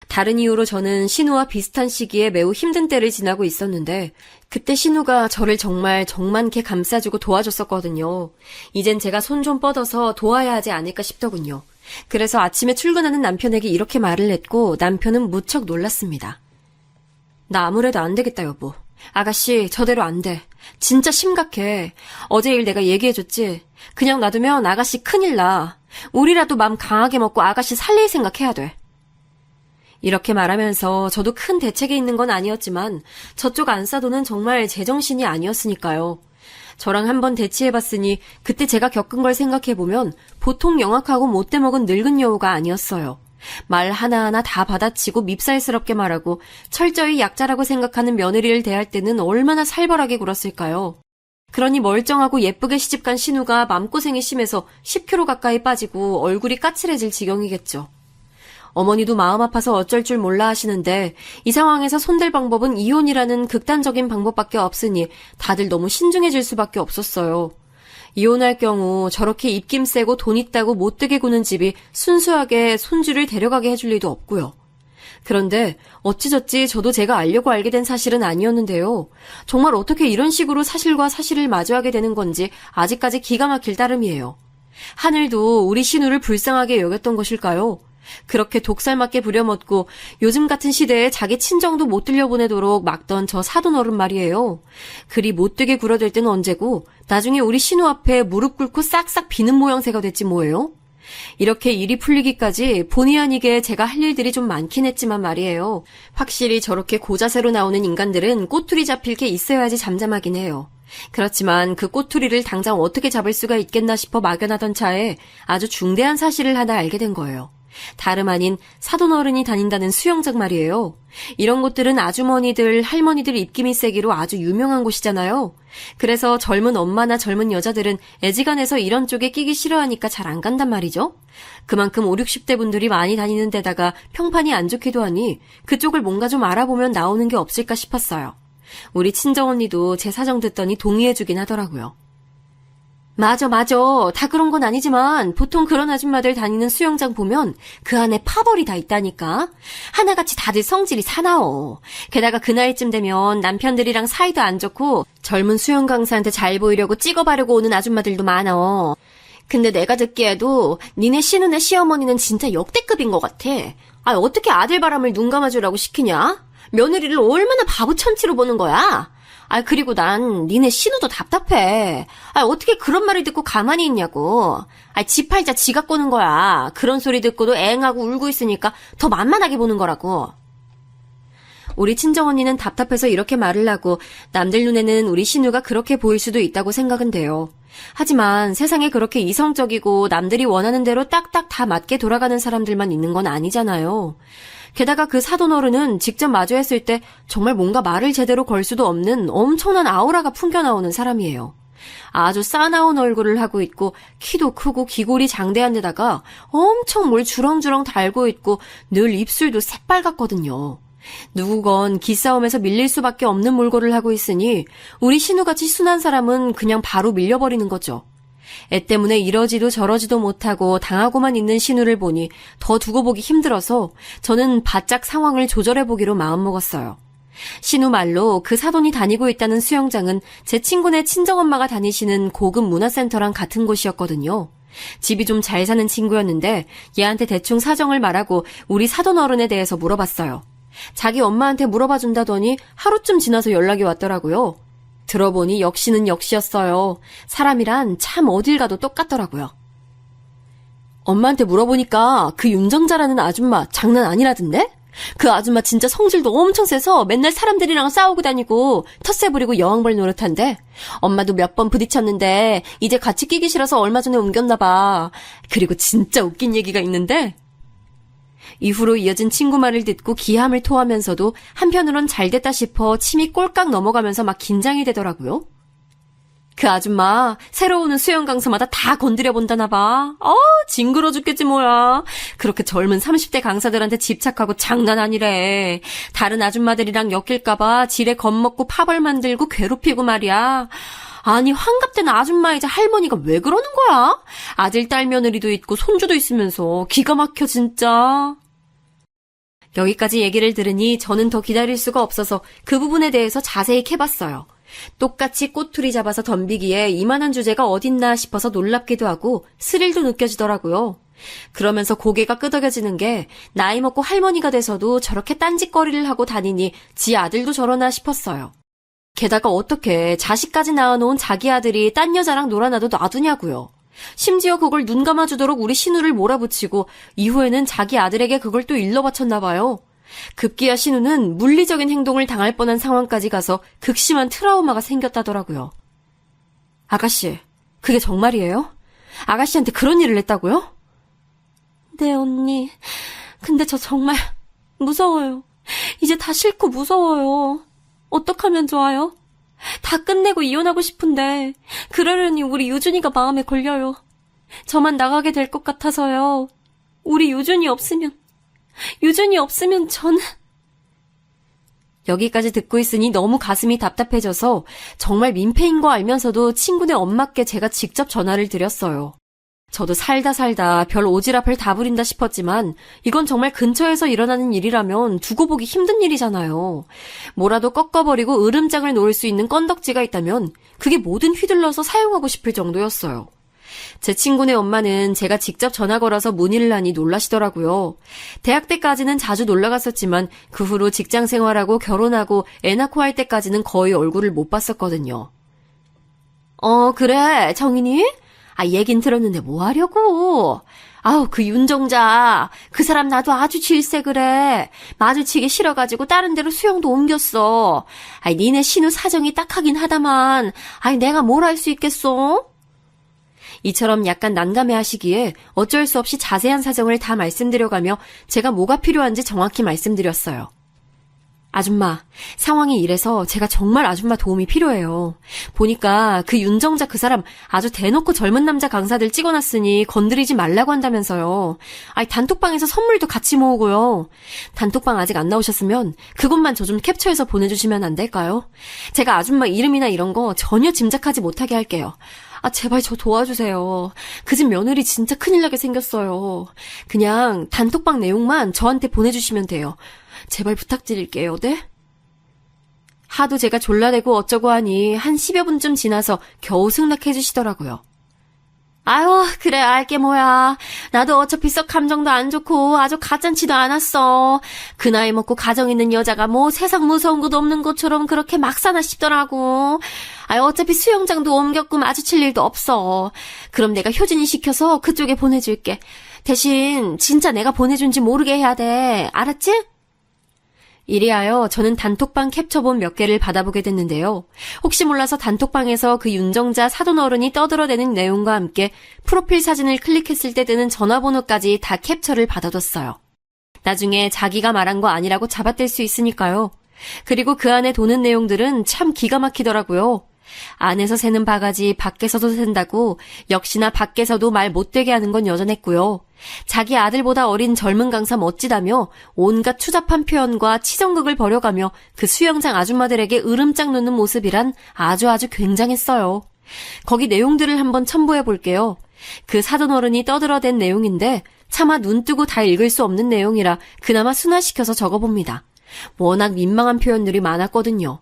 다른 이유로 저는 신우와 비슷한 시기에 매우 힘든 때를 지나고 있었는데 그때 신우가 저를 정말 정많게 감싸주고 도와줬었거든요. 이젠 제가 손 좀 뻗어서 도와야 하지 않을까 싶더군요. 그래서 아침에 출근하는 남편에게 이렇게 말을 했고 남편은 무척 놀랐습니다. 나 아무래도 안 되겠다 여보. 아가씨 저대로 안 돼. 진짜 심각해. 어제 일 내가 얘기해줬지. 그냥 놔두면 아가씨 큰일 나. 우리라도 맘 강하게 먹고 아가씨 살릴 생각해야 돼. 이렇게 말하면서 저도 큰 대책이 있는 건 아니었지만 저쪽 안사도는 정말 제정신이 아니었으니까요. 저랑 한번 대치해봤으니 그때 제가 겪은 걸 생각해보면 보통 영악하고 못돼 먹은 늙은 여우가 아니었어요. 말 하나하나 다 받아치고 밉살스럽게 말하고 철저히 약자라고 생각하는 며느리를 대할 때는 얼마나 살벌하게 굴었을까요? 그러니 멀쩡하고 예쁘게 시집간 신우가 맘고생이 심해서 10kg 가까이 빠지고 얼굴이 까칠해질 지경이겠죠. 어머니도 마음 아파서 어쩔 줄 몰라 하시는데 이 상황에서 손댈 방법은 이혼이라는 극단적인 방법밖에 없으니 다들 너무 신중해질 수밖에 없었어요. 이혼할 경우 저렇게 입김 세고 돈 있다고 못되게 구는 집이 순수하게 손주를 데려가게 해줄 리도 없고요. 그런데 어찌저찌 저도 제가 알려고 알게 된 사실은 아니었는데요. 정말 어떻게 이런 식으로 사실과 사실을 마주하게 되는 건지 아직까지 기가 막힐 따름이에요. 하늘도 우리 신우를 불쌍하게 여겼던 것일까요? 그렇게 독살맞게 부려먹고 요즘 같은 시대에 자기 친정도 못 들려보내도록 막던 저 사돈어른 말이에요. 그리 못되게 굴어댈 때는 언제고 나중에 우리 신우 앞에 무릎 꿇고 싹싹 비는 모양새가 됐지 뭐예요? 이렇게 일이 풀리기까지 본의 아니게 제가 할 일들이 좀 많긴 했지만 말이에요. 확실히 저렇게 고자세로 나오는 인간들은 꼬투리 잡힐 게 있어야지 잠잠하긴 해요. 그렇지만 그 꼬투리를 당장 어떻게 잡을 수가 있겠나 싶어 막연하던 차에 아주 중대한 사실을 하나 알게 된 거예요. 다름 아닌 사돈어른이 다닌다는 수영장 말이에요. 이런 곳들은 아주머니들, 할머니들 입김이 세기로 아주 유명한 곳이잖아요. 그래서 젊은 엄마나 젊은 여자들은 애지간해서 이런 쪽에 끼기 싫어하니까 잘 안 간단 말이죠. 그만큼 5, 60대 분들이 많이 다니는 데다가 평판이 안 좋기도 하니 그쪽을 뭔가 좀 알아보면 나오는 게 없을까 싶었어요. 우리 친정언니도 제 사정 듣더니 동의해주긴 하더라고요. 맞아. 다 그런 건 아니지만 보통 그런 아줌마들 다니는 수영장 보면 그 안에 파벌이 다 있다니까. 하나같이 다들 성질이 사나워. 게다가 그 나이쯤 되면 남편들이랑 사이도 안 좋고 젊은 수영 강사한테 잘 보이려고 찍어바르고 오는 아줌마들도 많아. 근데 내가 듣기에도 니네 신우네 시어머니는 진짜 역대급인 것 같아. 아, 어떻게 아들 바람을 눈 감아주라고 시키냐? 며느리를 얼마나 바보 천치로 보는 거야? 아, 그리고 난 니네 신우도 답답해. 아, 어떻게 그런 말을 듣고 가만히 있냐고. 아, 지 팔자 지가 꼬는 거야. 그런 소리 듣고도 앵하고 울고 있으니까 더 만만하게 보는 거라고. 우리 친정언니는 답답해서 이렇게 말을 하고 남들 눈에는 우리 신우가 그렇게 보일 수도 있다고 생각은 돼요. 하지만 세상에 그렇게 이성적이고 남들이 원하는 대로 딱딱 다 맞게 돌아가는 사람들만 있는 건 아니잖아요. 게다가 그 사돈어른은 직접 마주했을 때 정말 뭔가 말을 제대로 걸 수도 없는 엄청난 아우라가 풍겨나오는 사람이에요. 아주 싸나운 얼굴을 하고 있고 키도 크고 귀골이 장대한 데다가 엄청 뭘 주렁주렁 달고 있고 늘 입술도 새빨갛거든요. 누구건 기싸움에서 밀릴 수밖에 없는 몰골을 하고 있으니 우리 신우같이 순한 사람은 그냥 바로 밀려버리는 거죠. 애 때문에 이러지도 저러지도 못하고 당하고만 있는 신우를 보니 더 두고 보기 힘들어서 저는 바짝 상황을 조절해보기로 마음먹었어요. 신우 말로 그 사돈이 다니고 있다는 수영장은 제 친구네 친정엄마가 다니시는 고급 문화센터랑 같은 곳이었거든요. 집이 좀 잘 사는 친구였는데 얘한테 대충 사정을 말하고 우리 사돈 어른에 대해서 물어봤어요. 자기 엄마한테 물어봐준다더니 하루쯤 지나서 연락이 왔더라고요. 들어보니 역시는 역시였어요. 사람이란 참 어딜 가도 똑같더라고요. 엄마한테 물어보니까 그 윤정자라는 아줌마 장난 아니라던데? 그 아줌마 진짜 성질도 엄청 세서 맨날 사람들이랑 싸우고 다니고 텃세 부리고 여왕벌 노릇한데 엄마도 몇 번 부딪혔는데 이제 같이 끼기 싫어서 얼마 전에 옮겼나 봐. 그리고 진짜 웃긴 얘기가 있는데 이후로 이어진 친구 말을 듣고 기함을 토하면서도 한편으론 잘됐다 싶어 침이 꼴깍 넘어가면서 막 긴장이 되더라고요. 그 아줌마 새로 오는 수영 강사마다 다 건드려 본다나 봐. 징그러 죽겠지 뭐야. 그렇게 젊은 30대 강사들한테 집착하고 장난 아니래. 다른 아줌마들이랑 엮일까 봐 지레 겁먹고 파벌 만들고 괴롭히고 말이야. 아니 환갑된 아줌마이자 할머니가 왜 그러는 거야? 아들 딸 며느리도 있고 손주도 있으면서 기가 막혀 진짜. 여기까지 얘기를 들으니 저는 더 기다릴 수가 없어서 그 부분에 대해서 자세히 캐봤어요. 똑같이 꼬투리 잡아서 덤비기에 이만한 주제가 어딨나 싶어서 놀랍기도 하고 스릴도 느껴지더라고요. 그러면서 고개가 끄덕여지는 게 나이 먹고 할머니가 돼서도 저렇게 딴짓거리를 하고 다니니 지 아들도 저러나 싶었어요. 게다가 어떻게 자식까지 낳아놓은 자기 아들이 딴 여자랑 놀아나도 놔두냐고요. 심지어 그걸 눈 감아주도록 우리 신우를 몰아붙이고 이후에는 자기 아들에게 그걸 또 일러바쳤나 봐요. 급기야 신우는 물리적인 행동을 당할 뻔한 상황까지 가서 극심한 트라우마가 생겼다더라고요. 아가씨, 그게 정말이에요? 아가씨한테 그런 일을 했다고요? 네, 언니. 근데 저 정말 무서워요. 이제 다 싫고 무서워요. 어떡하면 좋아요? 다 끝내고 이혼하고 싶은데 그러려니 우리 유준이가 마음에 걸려요. 저만 나가게 될 것 같아서요. 우리 유준이 없으면 저는... 여기까지 듣고 있으니 너무 가슴이 답답해져서 정말 민폐인 거 알면서도 친구네 엄마께 제가 직접 전화를 드렸어요. 저도 살다 별 오지랖을 다 부린다 싶었지만 이건 정말 근처에서 일어나는 일이라면 두고 보기 힘든 일이잖아요. 뭐라도 꺾어버리고 으름장을 놓을 수 있는 건덕지가 있다면 그게 뭐든 휘둘러서 사용하고 싶을 정도였어요. 제 친구네 엄마는 제가 직접 전화 걸어서 문의를 하니 놀라시더라고요. 대학 때까지는 자주 놀러갔었지만 그 후로 직장 생활하고 결혼하고 애 낳고 할 때까지는 거의 얼굴을 못 봤었거든요. 그래, 정인이? 얘긴 들었는데 뭐 하려고? 그 윤정자. 그 사람 나도 아주 질세 그래. 마주치기 싫어가지고 다른 데로 수영도 옮겼어. 니네 신우 사정이 딱하긴 하다만. 내가 뭘 할 수 있겠어? 이처럼 약간 난감해 하시기에 어쩔 수 없이 자세한 사정을 다 말씀드려가며 제가 뭐가 필요한지 정확히 말씀드렸어요. 아줌마, 상황이 이래서 제가 정말 아줌마 도움이 필요해요. 보니까 그 윤정자 그 사람 아주 대놓고 젊은 남자 강사들 찍어놨으니 건드리지 말라고 한다면서요. 단톡방에서 선물도 같이 모으고요. 단톡방 아직 안 나오셨으면 그것만 저 좀 캡처해서 보내주시면 안 될까요? 제가 아줌마 이름이나 이런 거 전혀 짐작하지 못하게 할게요. 제발 저 도와주세요. 그 집 며느리 진짜 큰일 나게 생겼어요. 그냥 단톡방 내용만 저한테 보내주시면 돼요. 제발 부탁드릴게요, 네? 하도 제가 졸라대고 어쩌고 하니 한 10여 분쯤 지나서 겨우 승낙해 주시더라고요. 그래, 알게 뭐야. 나도 어차피 썩 감정도 안 좋고 아주 가짠치도 않았어. 그 나이 먹고 가정 있는 여자가 뭐 세상 무서운 것도 없는 것처럼 그렇게 막 사나 싶더라고. 어차피 수영장도 옮겼고 마주칠 일도 없어. 그럼 내가 효진이 시켜서 그쪽에 보내줄게. 대신 진짜 내가 보내준지 모르게 해야 돼. 알았지? 이리하여 저는 단톡방 캡처본 몇 개를 받아보게 됐는데요. 혹시 몰라서 단톡방에서 그 윤정자 사돈 어른이 떠들어대는 내용과 함께 프로필 사진을 클릭했을 때 뜨는 전화번호까지 다 캡처를 받아뒀어요. 나중에 자기가 말한 거 아니라고 잡아뗄 수 있으니까요. 그리고 그 안에 도는 내용들은 참 기가 막히더라고요. 안에서 새는 바가지 밖에서도 샌다고 역시나 밖에서도 말 못되게 하는 건 여전했고요. 자기 아들보다 어린 젊은 강사 멋지다며 온갖 추잡한 표현과 치정극을 벌여가며 그 수영장 아줌마들에게 으름장 놓는 모습이란 아주 굉장했어요. 거기 내용들을 한번 첨부해 볼게요. 그 사돈어른이 떠들어댄 내용인데 차마 눈 뜨고 다 읽을 수 없는 내용이라 그나마 순화시켜서 적어봅니다. 워낙 민망한 표현들이 많았거든요.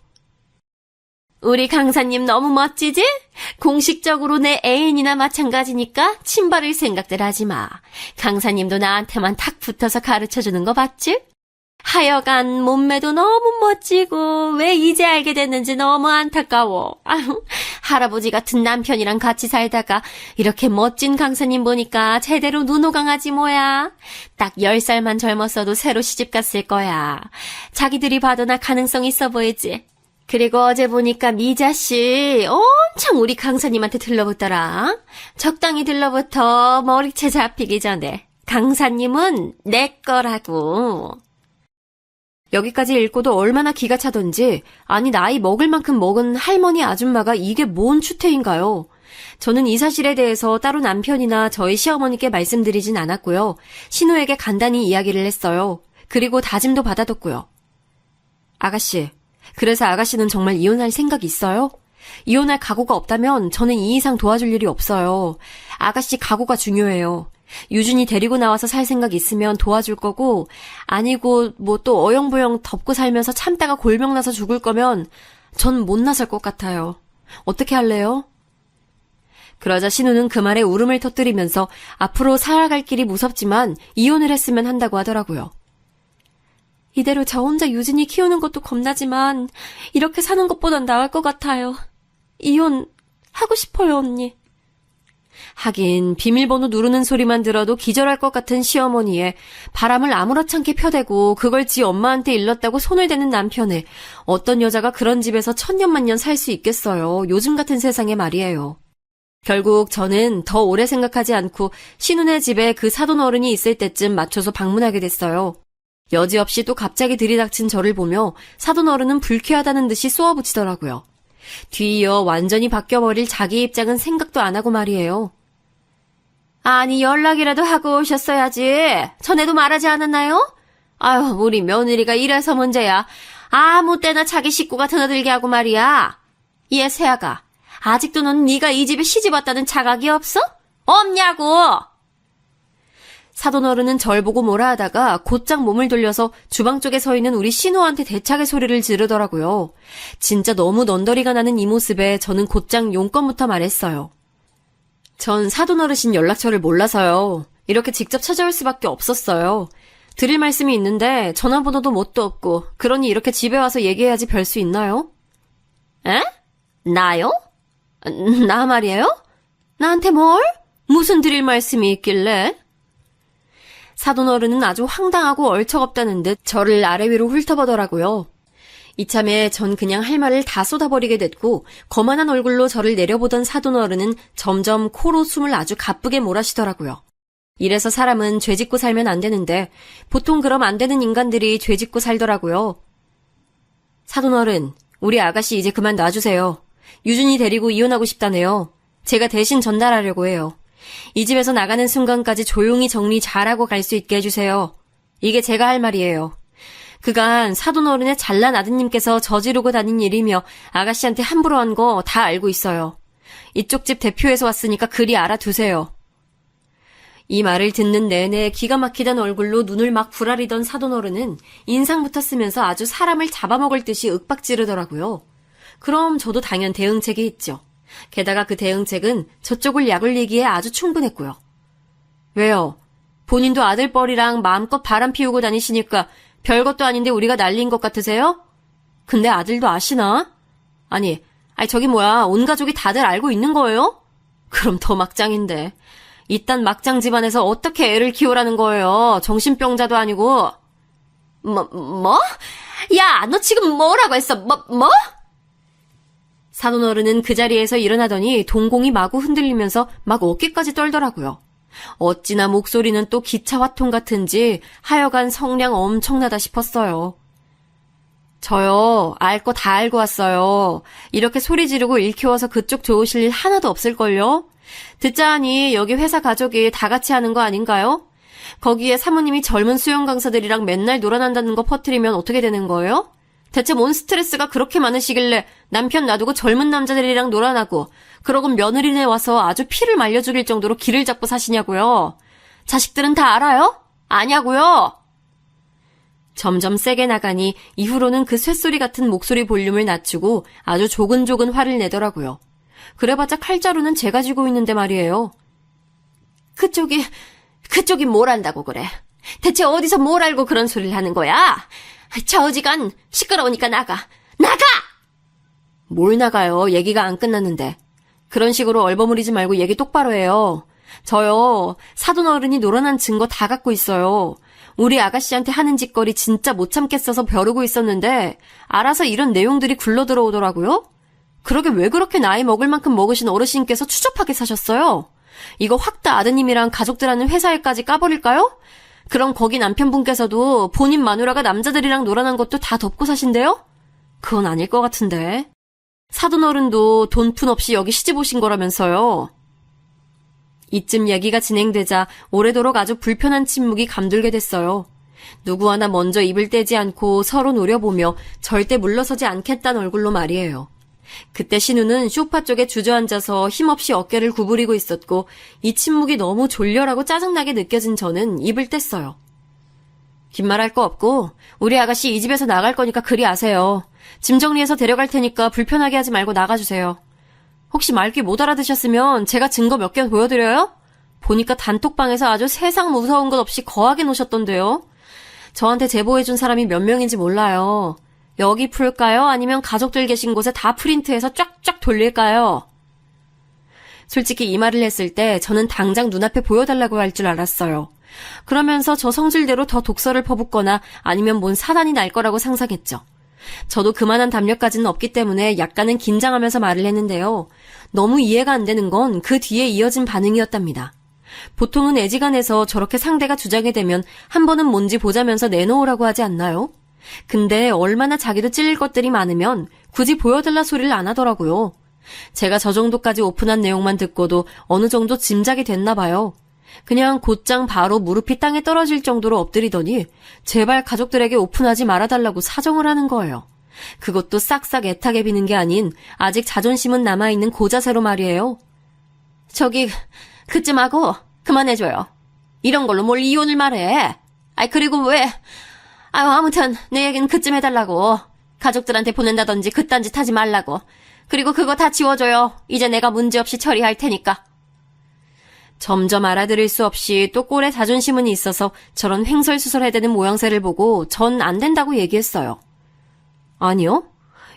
우리 강사님 너무 멋지지? 공식적으로 내 애인이나 마찬가지니까 침바를 생각들 하지 마. 강사님도 나한테만 탁 붙어서 가르쳐주는 거 봤지? 하여간 몸매도 너무 멋지고 왜 이제 알게 됐는지 너무 안타까워. 아유, 할아버지 같은 남편이랑 같이 살다가 이렇게 멋진 강사님 보니까 제대로 눈호강아지 뭐야. 딱 10살만 젊었어도 새로 시집 갔을 거야. 자기들이 봐도 나 가능성 있어 보이지? 그리고 어제 보니까 미자씨 엄청 우리 강사님한테 들러붙더라. 적당히 들러붙어 머리채 잡히기 전에. 강사님은 내 거라고. 여기까지 읽고도 얼마나 기가 차던지 아니 나이 먹을 만큼 먹은 할머니 아줌마가 이게 뭔 추태인가요? 저는 이 사실에 대해서 따로 남편이나 저희 시어머니께 말씀드리진 않았고요. 신우에게 간단히 이야기를 했어요. 그리고 다짐도 받아뒀고요. 아가씨, 그래서 아가씨는 정말 이혼할 생각 있어요? 이혼할 각오가 없다면 저는 이 이상 도와줄 일이 없어요. 아가씨 각오가 중요해요. 유준이 데리고 나와서 살 생각 있으면 도와줄 거고 아니고 뭐 또 어영부영 덮고 살면서 참다가 골병나서 죽을 거면 전 못 나설 것 같아요. 어떻게 할래요? 그러자 신우는 그 말에 울음을 터뜨리면서 앞으로 살아갈 길이 무섭지만 이혼을 했으면 한다고 하더라고요. 이대로 저 혼자 유진이 키우는 것도 겁나지만 이렇게 사는 것보단 나을 것 같아요. 이혼 하고 싶어요, 언니. 하긴 비밀번호 누르는 소리만 들어도 기절할 것 같은 시어머니에 바람을 아무렇지 않게 펴대고 그걸 지 엄마한테 일렀다고 손을 대는 남편에 어떤 여자가 그런 집에서 천년만년 살 수 있겠어요. 요즘 같은 세상에 말이에요. 결국 저는 더 오래 생각하지 않고 신우네 집에 그 사돈 어른이 있을 때쯤 맞춰서 방문하게 됐어요. 여지없이 또 갑자기 들이닥친 저를 보며 사돈 어른은 불쾌하다는 듯이 쏘아붙이더라고요. 뒤이어 완전히 바뀌어버릴 자기 입장은 생각도 안 하고 말이에요. 아니 연락이라도 하고 오셨어야지. 전에도 말하지 않았나요? 아유 우리 며느리가 이래서 문제야. 아무 때나 자기 식구가 드나들게 하고 말이야. 얘 새아가 아직도 넌 네가 이 집에 시집 왔다는 자각이 없어? 없냐고! 사돈 어른은 절 보고 뭐라 하다가 곧장 몸을 돌려서 주방 쪽에 서 있는 우리 신우한테 대차게 소리를 지르더라고요. 진짜 너무 넌더리가 나는 이 모습에 저는 곧장 용건부터 말했어요. 전 사돈 어르신 연락처를 몰라서요. 이렇게 직접 찾아올 수밖에 없었어요. 드릴 말씀이 있는데 전화번호도 뭣도 없고 그러니 이렇게 집에 와서 얘기해야지 별 수 있나요? 에? 나요? 나 말이에요? 나한테 뭘? 무슨 드릴 말씀이 있길래? 사돈 어른은 아주 황당하고 얼척없다는 듯 저를 아래 위로 훑어보더라고요. 이참에 전 그냥 할 말을 다 쏟아버리게 됐고 거만한 얼굴로 저를 내려보던 사돈 어른은 점점 코로 숨을 아주 가쁘게 몰아쉬더라고요. 이래서 사람은 죄짓고 살면 안 되는데 보통 그럼 안 되는 인간들이 죄짓고 살더라고요. 사돈 어른, 우리 아가씨 이제 그만 놔주세요. 유준이 데리고 이혼하고 싶다네요. 제가 대신 전달하려고 해요. 이 집에서 나가는 순간까지 조용히 정리 잘하고 갈 수 있게 해주세요. 이게 제가 할 말이에요. 그간 사돈 어른의 잘난 아드님께서 저지르고 다닌 일이며 아가씨한테 함부로 한 거 다 알고 있어요. 이쪽 집 대표에서 왔으니까 그리 알아두세요. 이 말을 듣는 내내 기가 막히던 얼굴로 눈을 막 부라리던 사돈 어른은 인상부터 쓰면서 아주 사람을 잡아먹을 듯이 윽박지르더라고요. 그럼 저도 당연 대응책이 있죠. 게다가 그 대응책은 저쪽을 약올리기에 아주 충분했고요. 왜요? 본인도 아들뻘이랑 마음껏 바람 피우고 다니시니까 별것도 아닌데 우리가 난리인 것 같으세요? 근데 아들도 아시나? 아니 저기 뭐야, 온 가족이 다들 알고 있는 거예요? 그럼 더 막장인데. 이딴 막장 집안에서 어떻게 애를 키우라는 거예요? 정신병자도 아니고. 뭐? 야, 너 지금 뭐라고 했어? 뭐? 사돈 어른은 그 자리에서 일어나더니 동공이 마구 흔들리면서 막 어깨까지 떨더라고요. 어찌나 목소리는 또 기차 화통 같은지 하여간 성량 엄청나다 싶었어요. 저요, 알 거 다 알고 왔어요. 이렇게 소리 지르고 일 키워서 그쪽 좋으실 일 하나도 없을걸요? 듣자 하니 여기 회사 가족이 다 같이 하는 거 아닌가요? 거기에 사모님이 젊은 수영 강사들이랑 맨날 놀아난다는 거 퍼뜨리면 어떻게 되는 거예요? 대체 뭔 스트레스가 그렇게 많으시길래 남편 놔두고 젊은 남자들이랑 놀아나고 그러고 며느리네 와서 아주 피를 말려 죽일 정도로 길을 잡고 사시냐고요? 자식들은 다 알아요? 아냐고요? 점점 세게 나가니 이후로는 그 쇳소리 같은 목소리 볼륨을 낮추고 아주 조근조근 화를 내더라고요. 그래봤자 칼자루는 제가 쥐고 있는데 말이에요. 그쪽이 뭘 안다고 그래? 대체 어디서 뭘 알고 그런 소리를 하는 거야? 저 어지간 시끄러우니까 나가! 나가! 뭘 나가요? 얘기가 안 끝났는데. 그런 식으로 얼버무리지 말고 얘기 똑바로 해요. 저요, 사돈 어른이 놀아난 증거 다 갖고 있어요. 우리 아가씨한테 하는 짓거리 진짜 못 참겠어서 벼르고 있었는데 알아서 이런 내용들이 굴러 들어오더라고요. 그러게 왜 그렇게 나이 먹을 만큼 먹으신 어르신께서 추접하게 사셨어요? 이거 확 다 아드님이랑 가족들 하는 회사에까지 까버릴까요? 그럼 거기 남편분께서도 본인 마누라가 남자들이랑 놀아난 것도 다 덮고 사신대요? 그건 아닐 것 같은데. 사돈 어른도 돈 푼 없이 여기 시집 오신 거라면서요. 이쯤 얘기가 진행되자 오래도록 아주 불편한 침묵이 감돌게 됐어요. 누구 하나 먼저 입을 떼지 않고 서로 노려보며 절대 물러서지 않겠다는 얼굴로 말이에요. 그때 신우는 소파 쪽에 주저앉아서 힘없이 어깨를 구부리고 있었고 이 침묵이 너무 졸렬하고 짜증나게 느껴진 저는 입을 뗐어요. 긴 말 할 거 없고 우리 아가씨 이 집에서 나갈 거니까 그리 아세요. 짐 정리해서 데려갈 테니까 불편하게 하지 말고 나가주세요. 혹시 말귀 못 알아드셨으면 제가 증거 몇 개 보여드려요? 보니까 단톡방에서 아주 세상 무서운 것 없이 거하게 노셨던데요. 저한테 제보해준 사람이 몇 명인지 몰라요. 여기 풀까요? 아니면 가족들 계신 곳에 다 프린트해서 쫙쫙 돌릴까요? 솔직히 이 말을 했을 때 저는 당장 눈앞에 보여달라고 할 줄 알았어요. 그러면서 저 성질대로 더 독서를 퍼붓거나 아니면 뭔 사단이 날 거라고 상상했죠. 저도 그만한 담력까지는 없기 때문에 약간은 긴장하면서 말을 했는데요. 너무 이해가 안 되는 건 그 뒤에 이어진 반응이었답니다. 보통은 애지간해서 저렇게 상대가 주장이 되면 한 번은 뭔지 보자면서 내놓으라고 하지 않나요? 근데 얼마나 자기도 찔릴 것들이 많으면 굳이 보여달라 소리를 안 하더라고요. 제가 저 정도까지 오픈한 내용만 듣고도 어느 정도 짐작이 됐나 봐요. 그냥 곧장 바로 무릎이 땅에 떨어질 정도로 엎드리더니 제발 가족들에게 오픈하지 말아달라고 사정을 하는 거예요. 그것도 싹싹 애타게 비는 게 아닌 아직 자존심은 남아있는 고자세로 말이에요. 저기 그쯤 하고 그만해줘요. 이런 걸로 뭘 이혼을 말해. 그리고 왜... 아무튼 내 얘기는 그쯤 해달라고. 가족들한테 보낸다든지 그딴 짓 하지 말라고. 그리고 그거 다 지워줘요. 이제 내가 문제없이 처리할 테니까. 점점 알아들을 수 없이 또 꼴에 자존심은 있어서 저런 횡설수설해대는 모양새를 보고 전 안 된다고 얘기했어요. 아니요.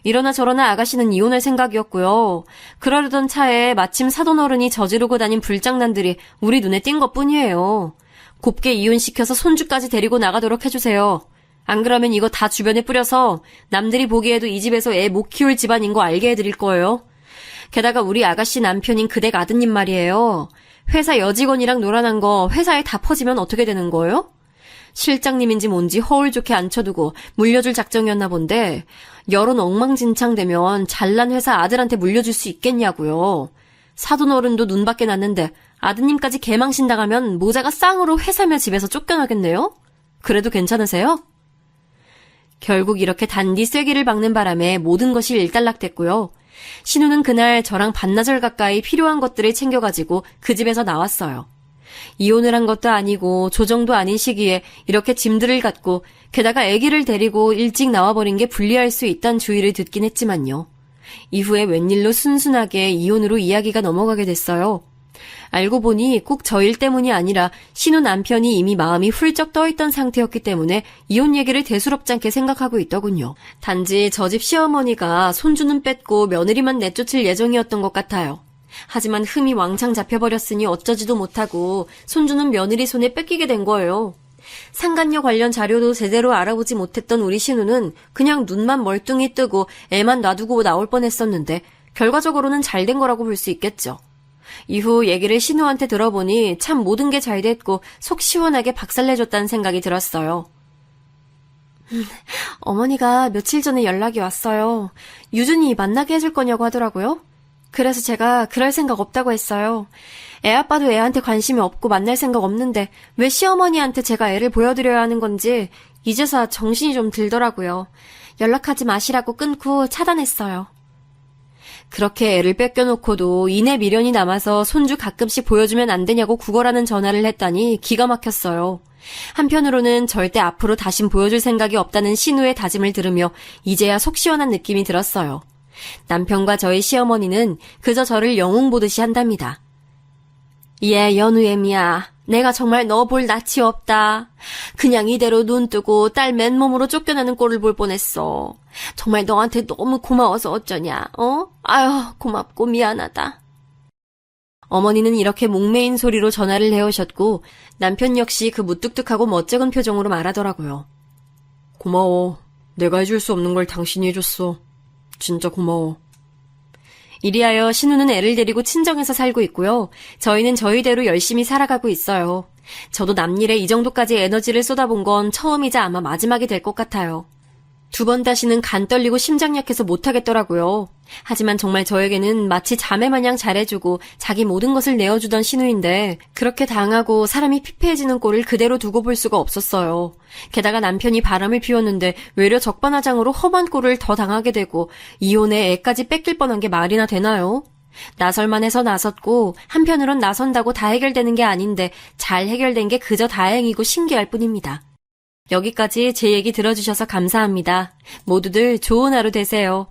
이러나 저러나 아가씨는 이혼할 생각이었고요. 그러려던 차에 마침 사돈 어른이 저지르고 다닌 불장난들이 우리 눈에 띈 것뿐이에요. 곱게 이혼시켜서 손주까지 데리고 나가도록 해주세요. 안 그러면 이거 다 주변에 뿌려서 남들이 보기에도 이 집에서 애 못 키울 집안인 거 알게 해드릴 거예요. 게다가 우리 아가씨 남편인 그댁 아드님 말이에요. 회사 여직원이랑 놀아난 거 회사에 다 퍼지면 어떻게 되는 거예요? 실장님인지 뭔지 허울 좋게 앉혀두고 물려줄 작정이었나 본데 여론 엉망진창되면 잘난 회사 아들한테 물려줄 수 있겠냐고요. 사돈 어른도 눈밖에 났는데 아드님까지 개망신당하면 모자가 쌍으로 회사며 집에서 쫓겨나겠네요? 그래도 괜찮으세요? 결국 이렇게 단디 쐐기를 박는 바람에 모든 것이 일단락됐고요. 신우는 그날 저랑 반나절 가까이 필요한 것들을 챙겨가지고 그 집에서 나왔어요. 이혼을 한 것도 아니고 조정도 아닌 시기에 이렇게 짐들을 갖고 게다가 아기를 데리고 일찍 나와버린 게 불리할 수 있다는 주의를 듣긴 했지만요. 이후에 웬일로 순순하게 이혼으로 이야기가 넘어가게 됐어요. 알고 보니 꼭 저 일 때문이 아니라 신우 남편이 이미 마음이 훌쩍 떠있던 상태였기 때문에 이혼 얘기를 대수롭지 않게 생각하고 있더군요. 단지 저 집 시어머니가 손주는 뺐고 며느리만 내쫓을 예정이었던 것 같아요. 하지만 흠이 왕창 잡혀버렸으니 어쩌지도 못하고 손주는 며느리 손에 뺏기게 된 거예요. 상간녀 관련 자료도 제대로 알아보지 못했던 우리 신우는 그냥 눈만 멀뚱히 뜨고 애만 놔두고 나올 뻔했었는데 결과적으로는 잘 된 거라고 볼 수 있겠죠. 이후 얘기를 신우한테 들어보니 참 모든 게 잘 됐고 속 시원하게 박살내줬다는 생각이 들었어요. 어머니가 며칠 전에 연락이 왔어요. 유준이 만나게 해줄 거냐고 하더라고요. 그래서 제가 그럴 생각 없다고 했어요. 애 아빠도 애한테 관심이 없고 만날 생각 없는데 왜 시어머니한테 제가 애를 보여드려야 하는 건지 이제서야 정신이 좀 들더라고요. 연락하지 마시라고 끊고 차단했어요. 그렇게 애를 뺏겨놓고도 이내 미련이 남아서 손주 가끔씩 보여주면 안 되냐고 구걸하는 전화를 했다니 기가 막혔어요. 한편으로는 절대 앞으로 다신 보여줄 생각이 없다는 신우의 다짐을 들으며 이제야 속 시원한 느낌이 들었어요. 남편과 저희 시어머니는 그저 저를 영웅 보듯이 한답니다. 예, 연우애미야. 내가 정말 너 볼 낯이 없다. 그냥 이대로 눈 뜨고 딸 맨몸으로 쫓겨나는 꼴을 볼 뻔했어. 정말 너한테 너무 고마워서 어쩌냐, 아유, 고맙고 미안하다. 어머니는 이렇게 목매인 소리로 전화를 해오셨고 남편 역시 그 무뚝뚝하고 멋쩍은 표정으로 말하더라고요. 고마워. 내가 해줄 수 없는 걸 당신이 해줬어. 진짜 고마워. 이리하여 신우는 애를 데리고 친정에서 살고 있고요. 저희는 저희대로 열심히 살아가고 있어요. 저도 남일에 이 정도까지 에너지를 쏟아본 건 처음이자 아마 마지막이 될 것 같아요. 2번 다시는 간 떨리고 심장 약해서 못하겠더라고요. 하지만 정말 저에게는 마치 자매 마냥 잘해주고 자기 모든 것을 내어주던 신우인데 그렇게 당하고 사람이 피폐해지는 꼴을 그대로 두고 볼 수가 없었어요. 게다가 남편이 바람을 피웠는데 외려 적반하장으로 험한 꼴을 더 당하게 되고 이혼에 애까지 뺏길 뻔한 게 말이나 되나요? 나설만 해서 나섰고 한편으론 나선다고 다 해결되는 게 아닌데 잘 해결된 게 그저 다행이고 신기할 뿐입니다. 여기까지 제 얘기 들어주셔서 감사합니다. 모두들 좋은 하루 되세요.